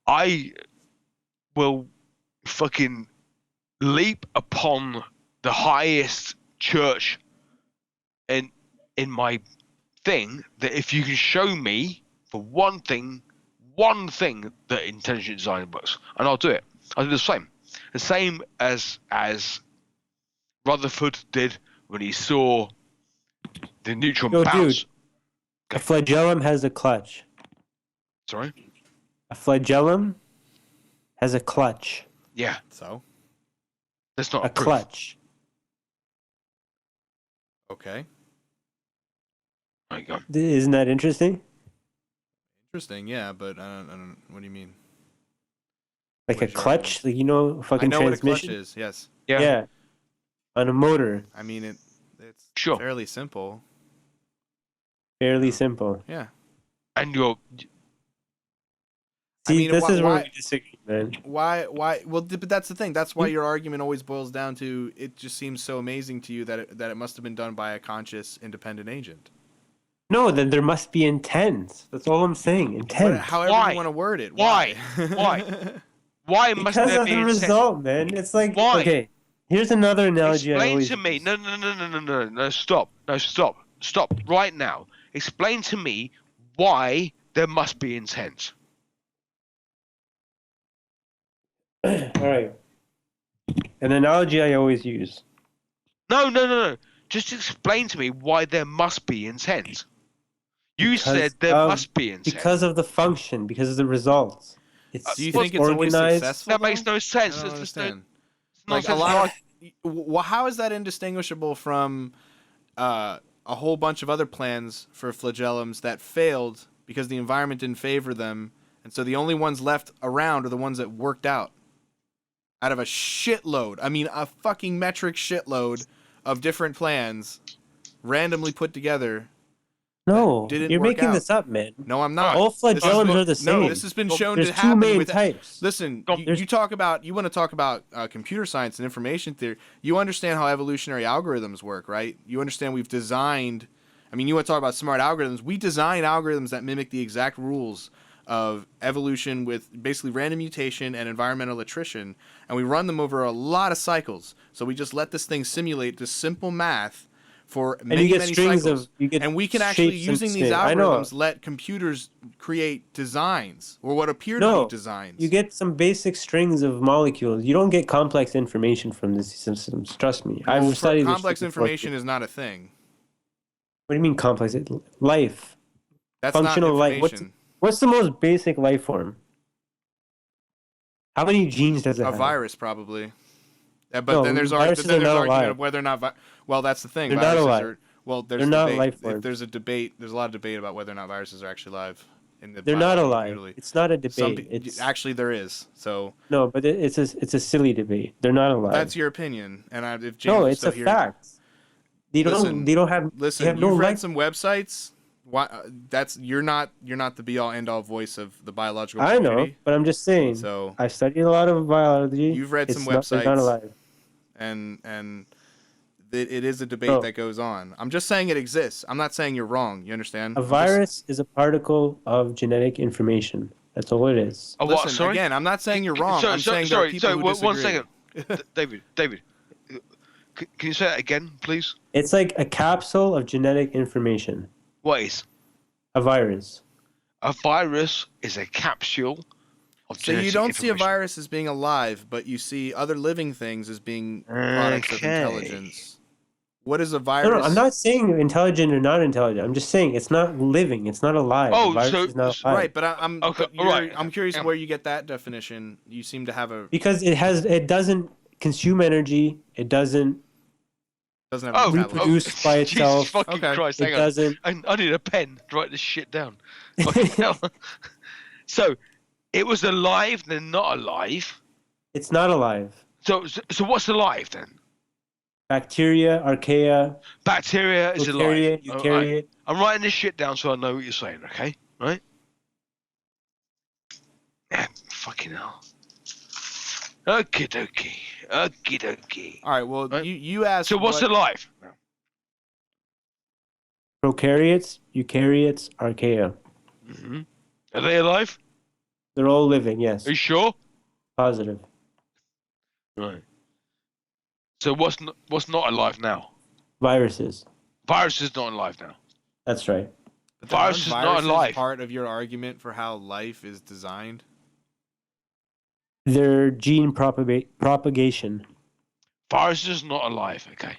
I will fucking leap upon the highest church in my thing that if you can show me for one thing that intelligent design works, and I'll do it. I'll do the same as Rutherford did when he saw the neutron Yo, bounce. dude, a flagellum has a clutch. Sorry? A flagellum has a clutch. Yeah, So, that's not A proof. clutch. okay. There you go. Isn't that interesting? Interesting, yeah, but I don't, what do you mean? Like What a is your clutch, argument? like, you know, I fucking know what a clutch transmission. is. Yes. Yeah. On a motor. I mean it's Sure. fairly simple. Fairly simple. Yeah. And you're I See, mean, this is where why we disagree, man. why well but that's the thing. That's why Hmm? your argument always boils down to it just seems so amazing to you that it must have been done by a conscious independent agent. No, then there must be intent. That's all I'm saying. Intent. However Why? you want to word it. Why? Why must Because there of be the intent? result, man. It's like, Why? okay, here's another analogy I Explain always to me. use. No, stop. No, stop right now. Explain to me why there must be intent. All right. An analogy I always use. No. Just explain to me why there must be intent. You said there must be intent. Because of the function, because of the results. It's Do you think it's always organized. successful? That makes though? no sense. I don't There's just no, understand. it's Like a nonsense. lot of, how is that indistinguishable from a whole bunch of other plans for flagellums that failed because the environment didn't favor them, and so the only ones left around are the ones that worked out of a shitload. I mean, a fucking metric shitload of different plans randomly put together. No, didn't you're work making out. this up, man. No, I'm not. All This is flagellums what- are the same. No, this has been shown There's to two happen main with. types. Listen, you There's- want to talk about computer science and information theory. You understand how evolutionary algorithms work, right? You understand we've designed. I mean, you want to talk about smart algorithms? We design algorithms that mimic the exact rules of evolution with basically random mutation and environmental attrition, and we run them over a lot of cycles. So we just let this thing simulate this simple math for many, you get many strings cycles. of- you get and we can actually, shapes and using these shit. I know. algorithms, let computers create designs or what appear to No, be designs. you get some basic strings of molecules. You don't get complex information from these systems. Trust me. Well, I've studied this complex shit before. information is not a thing. What do you mean complex? Life. That's Functional not life. information. What's the most basic life form? How many genes does it A have? virus, probably. But No, then there's viruses are not argument alive. of whether or not. Well, that's the thing. They're not Viruses alive. are. Well, there's They're not debate. life If forms. there's a debate. There's a lot of debate about whether or not viruses are actually alive. In the They're not biological alive. community. It's not a Some debate. It's actually there is. So no, but it's a silly debate. They're not alive. that's your opinion. And if James no, is it's still a here, fact. They don't. Listen, They don't have. listen. They have You've no read life. some websites. Why? You're not the be all end all voice of the biological I know, community. but I'm just saying. So I studied a lot of biology. you've read some They're not websites. alive. and it is a debate No. that goes on. I'm just saying it exists. I'm not saying you're wrong. You understand? A virus is a particle of genetic information. That's all it is. Oh, Listen, what? Sorry. again, I'm not saying you're wrong. I'm saying there are people who disagree. One second. David. Can you say that again, please? It's like a capsule of genetic information. What is? A virus. A virus is a capsule of So you genetic don't see a information. virus as being alive, but you see other living things as being products of Okay. intelligence. What is a No, virus? I'm not saying intelligent or not intelligent. I'm just saying it's not living. It's not alive. Oh, a virus so- is not so- alive. Right, but I'm Okay, but you're- alright. I'm curious Yeah. where you get that definition. You seem to have a Because it doesn't consume energy. It doesn't doesn't have Oh, a metabolism. reproduce by Jesus itself. fucking Okay. Christ! It Hang on. doesn't. I need a pen to write this shit down. Fucking hell. So, it was alive, then not alive. It's not alive. So what's alive then? Bacteria, archaea, Bacteria is alive. prokaryote, Alright. eukaryote. I'm writing this shit down so I know what you're saying. Okay, right? Yeah, fucking hell. Okie dokie. All right. Well, Right. you asked. So what's what, alive? Prokaryotes, eukaryotes, archaea. Mm-hmm. Are they alive? They're all living, yes. Are you sure? Positive. Right. So what's not alive now? Viruses. Virus is not alive now. That's right. but virus is not viruses alive. Part of your argument for how life is designed. Their gene propagation. Virus is not alive. Okay.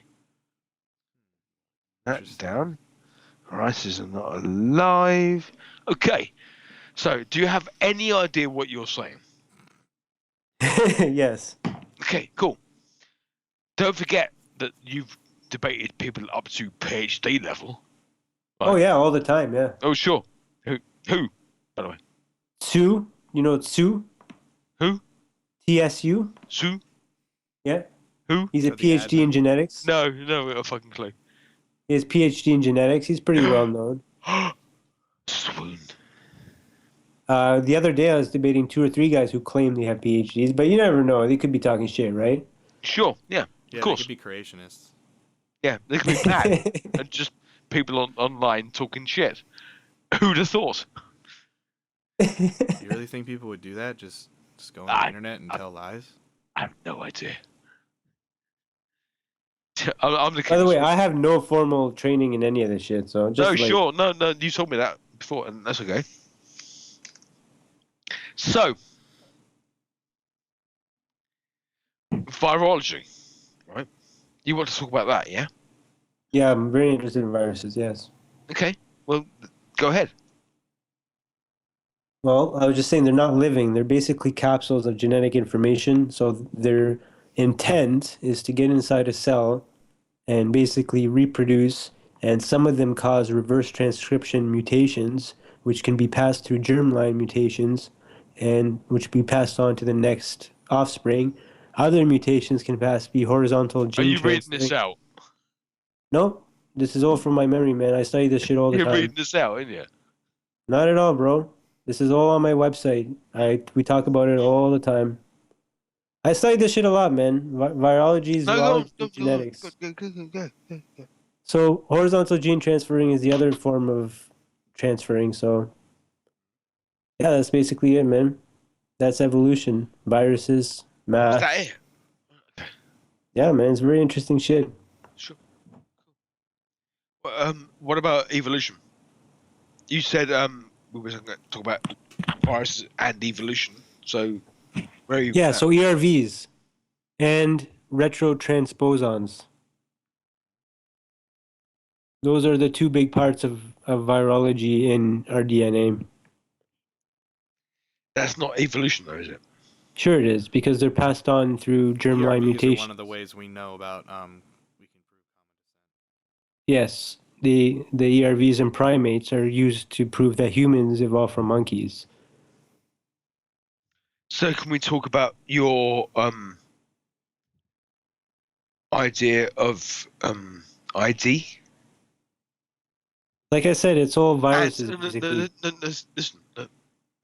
That's down. Viruses are not alive. Okay. So, do you have any idea what you're saying? Yes. Okay, cool. Don't forget that you've debated people up to PhD level. Oh yeah, all the time, yeah. Oh, sure. Who? By the way. Sue, you know Sue? Who? PSU. Sue? Yeah. Who? He's a So the PhD in admin. genetics. No, a fucking clue. He has PhD in genetics. He's pretty well known. Swoon. The other day I was debating 2 or 3 guys who claim they have PhDs, but you never know. They could be talking shit, right? Sure, yeah, Yeah, of they course. could be creationists. Yeah, they could be mad and just people online talking shit. Who'd have thought? You really think people would do that? Just go on the internet and tell lies? I have no idea. I'm the By the way, king. I have no formal training in any of this shit, so just No, like sure, no, you told me that before, and that's okay. So, virology, right? You want to talk about that, yeah? yeah, I'm very interested in viruses. Yes. Okay, well, go ahead. Well, I was just saying they're not living. They're basically capsules of genetic information. So their intent is to get inside a cell and basically reproduce. And some of them cause reverse transcription mutations, which can be passed through germline mutations and which be passed on to the next offspring. Other mutations can be horizontal Are gene you reading this transferring. out? No, this is all from my memory, man. I study this shit all the You're time. reading this out, aren't you? Not at all, bro. This is all on my website. We talk about it all the time. I study this shit a lot, man. Virology, No, go on, zoology, genetics. go. So horizontal gene transferring is the other form of transferring. So yeah, that's basically it, man. That's evolution. Viruses, Is math. that it? Yeah, man, it's very interesting shit. Sure. What about evolution? You said we were going to talk about viruses and evolution. So where are you? Yeah, at? so ERVs and retrotransposons. Those are the 2 big parts of virology in our DNA. That's not evolution, though, is it? Sure it is, because they're passed on through germline ERVs mutations. are one of the ways we know about we can prove common descent. Yes, the ERVs in primates are used to prove that humans evolved from monkeys. So can we talk about your idea of ID? Like I said, it's all viruses, No, basically. listen.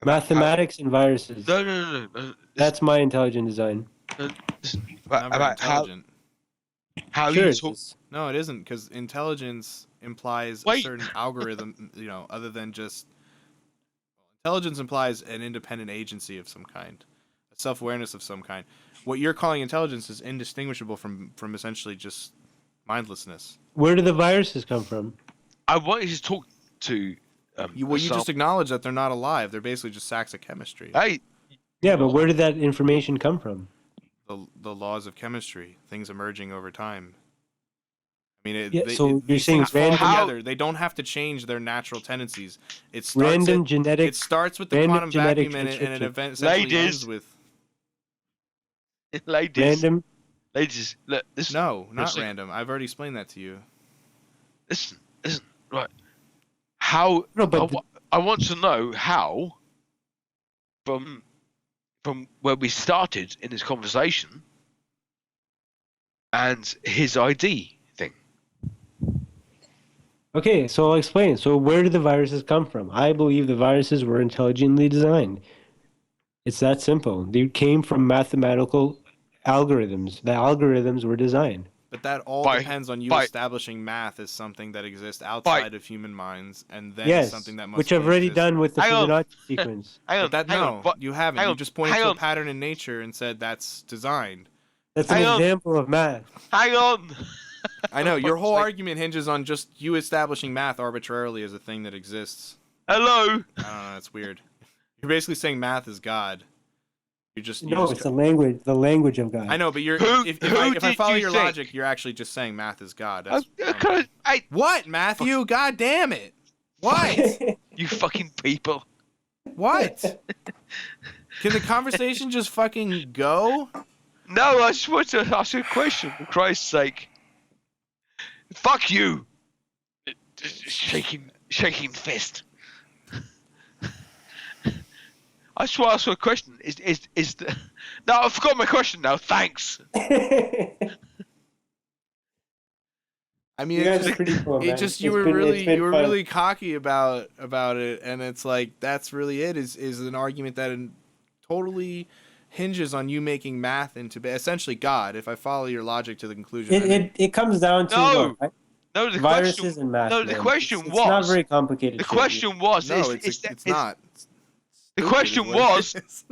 Mathematics and viruses. No. That's my intelligent design. Listen, Not very about intelligent. how Sure you it talk. is. No, it isn't, because intelligence implies a Wait. certain algorithm, other than just... Intelligence implies an independent agency of some kind, a self-awareness of some kind. What you're calling intelligence is indistinguishable from essentially just mindlessness. Where do the viruses come from? I want you to talk to. You just acknowledge that they're not alive. They're basically just sacks of chemistry. Hey. Yeah, but where did that information come from? The laws of chemistry, things emerging over time. I mean, so you're these saying things fall random- together. They don't have to change their natural tendencies. It starts Random at, genetic. It starts with the random quantum genetic vacuum, and an transcription. event essentially Ladies. ends with... Random. Ladies, look, listen. No, for a not second. random. I've already explained that to you. Listen, right. How? No, but I want to know how, from where we started in this conversation, and his ID thing. Okay, so I'll explain. So where did the viruses come from? I believe the viruses were intelligently designed. It's that simple. They came from mathematical algorithms. The algorithms were designed. But that all By- depends on you by- establishing math as something that exists outside of human minds, and then something that must which I've already done with the Hang on. Fibonacci sequence. Hang on, But hang on. What? you haven't. hang You on, just pointed hang to a on. pattern in nature and said that's designed. That's an Hang on. example of math. Hang on. I know, your whole Like- argument hinges on just you establishing math arbitrarily as a thing that exists. Hello. I don't know, that's weird. You're basically saying math is God. You just It's the language of God. I know, but you're Who- if who I did follow you your think? logic, you're actually just saying math is God. I That's could've- hey, What, Matthew? God damn it! What? you fucking people. What? Can the conversation just fucking go? No, I just want to ask you a question, for Christ's sake. Fuck you. Shaking fist. I just want to ask you a question. Is the... No, I forgot my question now. Thanks. I mean, You guys are pretty cool, man. you were really cocky about it, and it's like that's really it. Is an argument that totally hinges on you making math into essentially God. If I follow your logic to the conclusion, it comes down to No. look, No, the viruses question. and math. No, the man. question It's was. not very complicated. The shit, question was. no, it's not. It's The stupid question is what it was. is.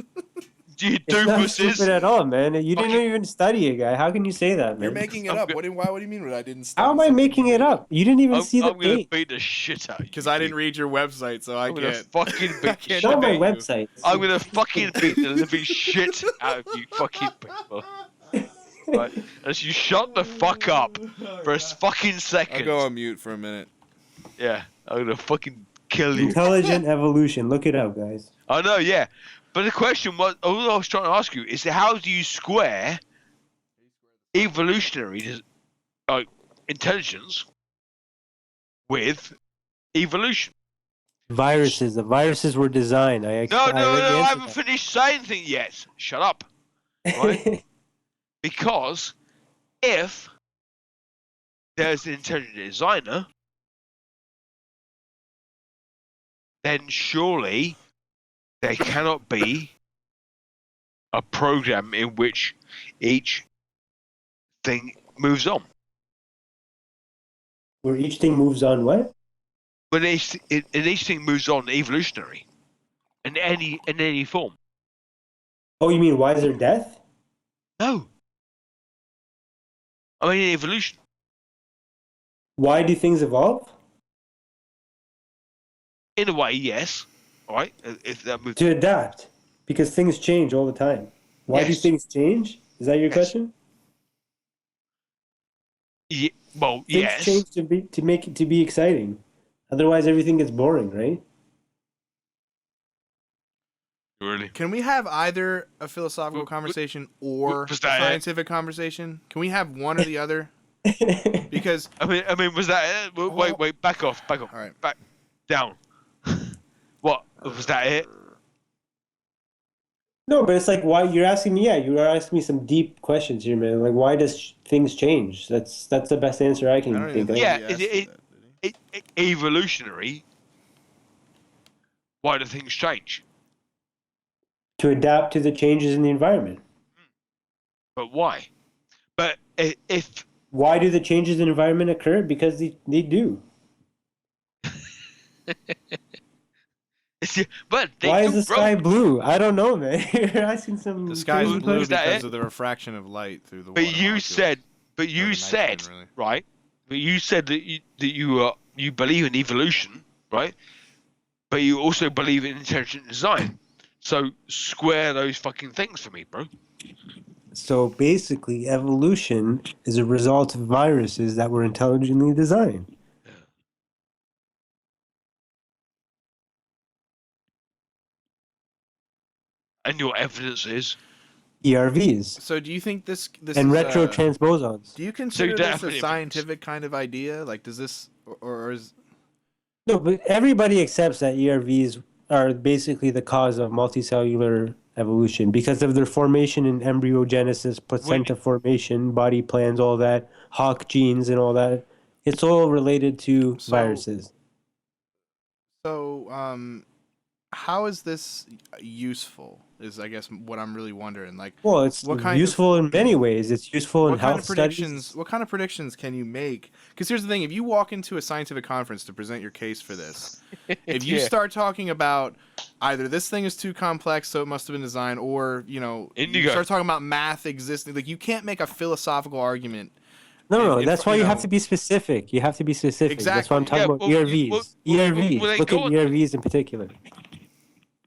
You It's not stupid doofuses. at all, man. You didn't Fucking- even study it, guy. How can you say that, man? You're making it I'm up. go- What do you mean I didn't study? How am I something making you it made up? You didn't even see the I'm gonna page. beat the shit out of you. Because I didn't dude. read your website, so I I'm gonna can't. fucking beat I the can't shit Show my debate you. website. I'm gonna fucking beat the living shit out of you fucking people. Right? As you shut the fuck up for a fucking second. I'll go on mute for a minute. Yeah, I'm gonna fucking kill you. Intelligent evolution. Look it up, guys. I know, yeah. But the question was, all I was trying to ask you is how do you square evolutionary intelligence with evolution? Viruses. The viruses were designed. No, already I answered haven't finished saying anything yet. Shut up. that. Right? Because if there's an intelligent designer, then surely there cannot be a program in which each thing moves on. Where each thing moves on what? But each thing moves on evolutionary, in any form. Oh, you mean why is there death? No. I mean evolution. Why do things evolve? In a way, yes. All right. If that moves. To adapt. Because things change all the time. Why do Yes. things change? Is that your Yes. question? Well, Things yes. change to make it to be exciting. Otherwise everything gets boring, right? Really. Can we have either a philosophical W- conversation or a was that it? scientific conversation? Can we have one or the other? Because I mean, was that it? Wait, back off. all right. Back down. What was that it? No, but it's like why you're asking me. Yeah, you are asking me some deep questions here, man. Like why does things change? That's the best answer I I can don't even think of. think Yeah, he asked it- that, did he? Evolutionary. Why do things change? To adapt to the changes in the environment. But why? But if Why do the changes in the environment occur? Because they do. but they Why do, is the bro. sky blue? I don't know, man. You're asking some The sky's crazy blue Was that because it? of the refraction of light through the water But you molecules. said, Or the nitrogen, really. right? But you said that you believe in evolution, right? But you also believe in intelligent design. So square those fucking things for me, bro. So basically, evolution is a result of viruses that were intelligently designed. And your evidence is ERVs So do you think this and is retrotransposons. do you consider you this definitely a think scientific kind of idea? Like, does this or is No, but everybody accepts that ERVs are basically the cause of multicellular evolution because of their formation in embryogenesis, placenta formation, body plans, all that, Hawk genes and all that. It's all related to So- viruses. so? How is this useful? Is I guess what I'm really wondering. Like, Well, it's what kind useful in many ways. It's useful in what kind health of predictions? studies. What kind of predictions can you make? Because here's the thing: if you walk into a scientific conference to present your case for this, if you Yeah. start talking about either this thing is too complex, so it must have been designed, or you Indigo. start talking about math existing, like you can't make a philosophical argument. No, if- that's why you you have know- to be specific. You have to be specific. That's why I'm Exactly. talking Yeah, about well, ERVs. well, ERVs. well, then Look go at on. ERVs in particular.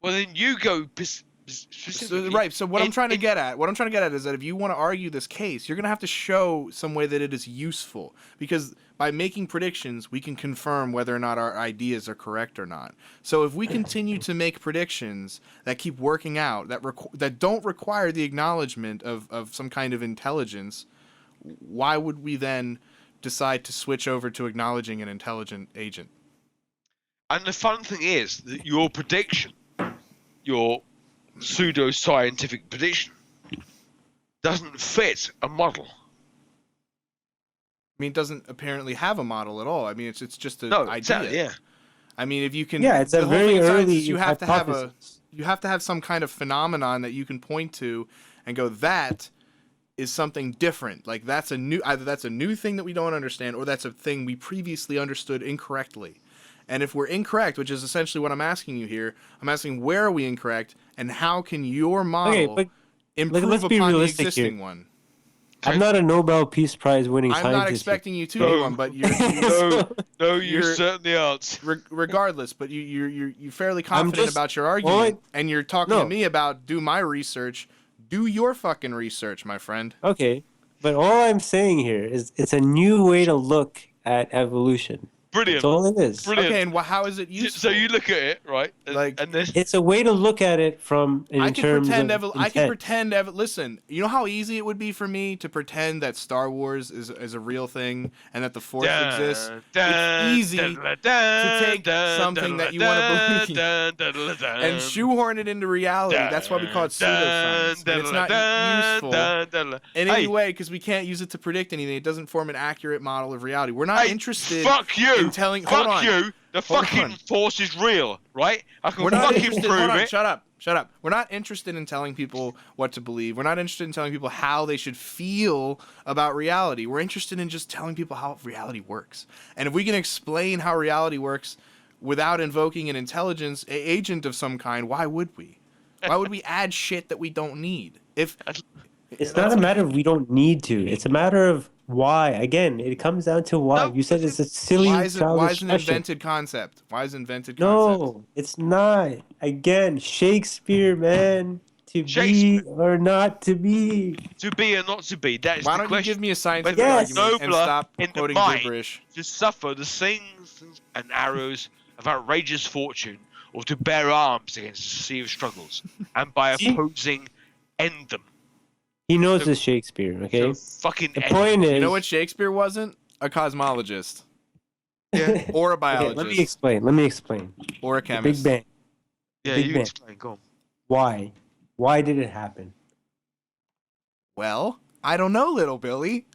well, then you go So, specifically. right. So what I'm in- trying to in- get at, is that if you want to argue this case, you're going to have to show some way that it is useful. Because by making predictions, we can confirm whether or not our ideas are correct or not. So if we continue to make predictions that keep working out, that don't require the acknowledgement of some kind of intelligence, why would we then decide to switch over to acknowledging an intelligent agent? And the fun thing is that your prediction, your pseudo-scientific prediction doesn't fit a model. I mean, it doesn't apparently have a model at all. I mean, it's just an No, idea. exactly, yeah. I mean, if you can, Yeah, it's a the whole very thing in science early is you have hypothesis. you have to have some kind of phenomenon that you can point to and go, that is something different. Like either that's a new thing that we don't understand, or that's a thing we previously understood incorrectly. And if we're incorrect, which is essentially what I'm asking you here, I'm asking where are we incorrect, and how can your model but improve let's be upon the realistic existing here. one? I'm not a Nobel Peace Prize winning I'm scientist. not expecting you to No. be one, but you're No, you You're- certainly aren't. regardless. But you're fairly confident just- about your argument, all and you're talking to No. me about do my research. Do your fucking research, my friend. Okay, but all I'm saying here is it's a new way to look at evolution. Brilliant. That's all it is. Brilliant. Okay, and how is it useful? So you look at it, right? Like- and then It's a way to look at it from in I could terms pretend. of I could intent. pretend. Listen, you know how easy it would be for me to pretend that Star Wars is a real thing and that the Force exists. It's easy to take something that you want to believe and shoehorn it into reality. That's why we call it pseudoscience. And it's not useful in any way because we can't use it to predict anything. It doesn't form an accurate model of reality. We're not interested Fuck you. in telling. Fuck Hold on. you. The Hold fucking on. Force is real, right? I can We're not fucking interested. prove Hold on, it. shut up. We're not interested in telling people what to believe. We're not interested in telling people how they should feel about reality. We're interested in just telling people how reality works. And if we can explain how reality works without invoking an intelligence agent of some kind, why would we? Why would we add shit that we don't need? It's not a matter of we don't need to. It's a matter of why. Again, it comes down to why. No, You said it's a silly, why is it childish an question. invented concept? Why is invented concept? No, it's not. Again, Shakespeare, man. To Shakespeare. be or not to be. To be or not to be, that is Why the don't you question. give me a scientific Yes. argument and Nobler stop in the quoting mind. gibberish? To suffer the slings and arrows of outrageous fortune, or to bear arms against a sea of struggles, and by See? opposing end them. He knows his Shakespeare, okay? So fucking The end point is. You know what Shakespeare wasn't? A cosmologist. Yeah. Or a Okay, biologist. let me explain. Or a The chemist. Big Bang. Yeah, Big you Bang. explain. Go on. Why? Why did it happen? Well, I don't know, little Billy.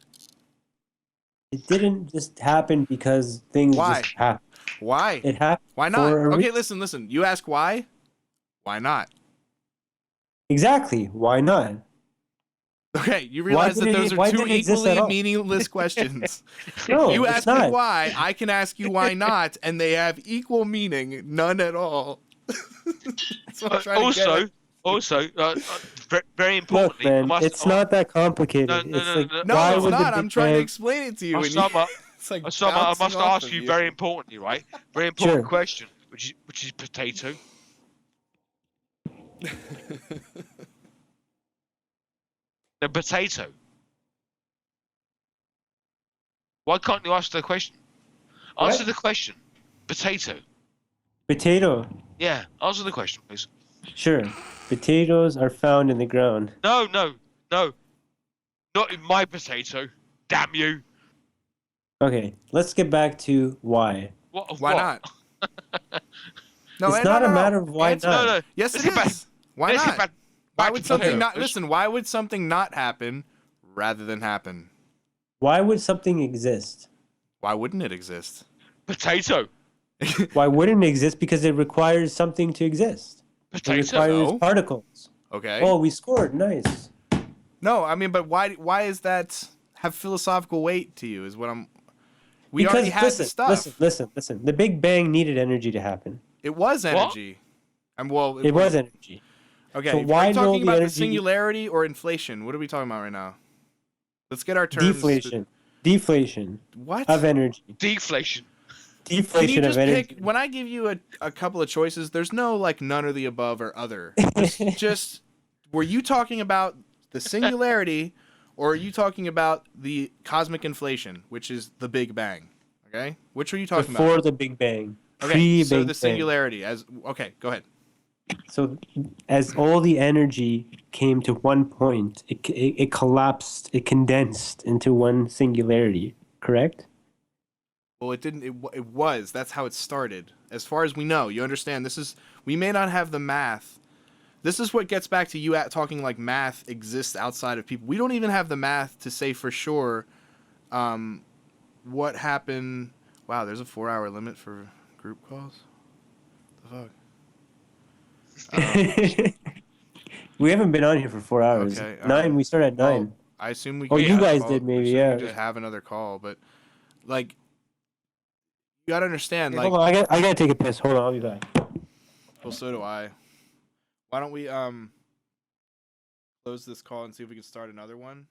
It didn't just happen because things Why? just happened. Why? It happened. Why not? for a Okay, reason. listen. You ask why? Why not? Exactly. Why not? Okay, you realize that those are two did it exist at equally all? meaningless questions. No, You it's ask me not. why, I can ask you why not, and they have equal meaning, none at all. That's what I'm trying to get at. Also, very Look, importantly, man, it's not that complicated. No, no, it's no, like, no. No, why it's would the not. Big I'm trying to Bang- explain it to you. and Osama, it's like Osama, I bouncing must off ask of you very importantly, right? Very important question, which is potato. The potato. Why can't you ask the question? Answer What? the question. Potato. Potato. Yeah, answer the question, please. Sure. Potatoes are found in the ground. No. Not in my potato. Damn you. Okay, let's get back to why. Why not? No, It's not a matter of why Answer- not. No. Yes, Let's it get back- is. Why Let's not? get back Why to would something potato. not listen? Why would something not happen rather than happen? Why would something exist? Why wouldn't it exist? Potato. Why wouldn't it exist? Because it requires something to exist. It Potato. requires No. particles. Okay. Oh, we scored. Nice. No, I mean, but why is that have philosophical weight to you? Is what I'm. We already had the stuff. Listen. The Big Bang needed energy to happen. It was What? energy. It was energy. Okay. So are why we did all talking the about the energy- singularity or inflation? What are we talking about right now? Let's get our terms. Deflation What? of energy. Deflation. Can you Deflation just of energy. pick? When I give you a couple of choices, there's no like none or the above or other. Just were you talking about the singularity, or are you talking about the cosmic inflation, which is the Big Bang? Okay, which are you talking Before about? the Big Bang. Okay, Pre-Big so the Bang. singularity as okay. Go ahead. So as all the energy came to one point, it collapsed, it condensed into one singularity, correct? Well, it didn't. It was. That's how it started. As far as we know, you understand. This is. We may not have the math This is what gets back to you talking like math exists outside of people. We don't even have the math to say for sure what happened. Wow, there's a 4-hour limit for group calls? What the fuck? We haven't been on here for 4 hours. Okay, 9, we started at 9. Well, I assume we Oh, could you have a guys call- did maybe, we should yeah. just have another call, but like you gotta understand, Hey, like, hold on, I gotta take a piss. Hold on, I'll be back. well, so do I. Why don't we close this call and see if we can start another one?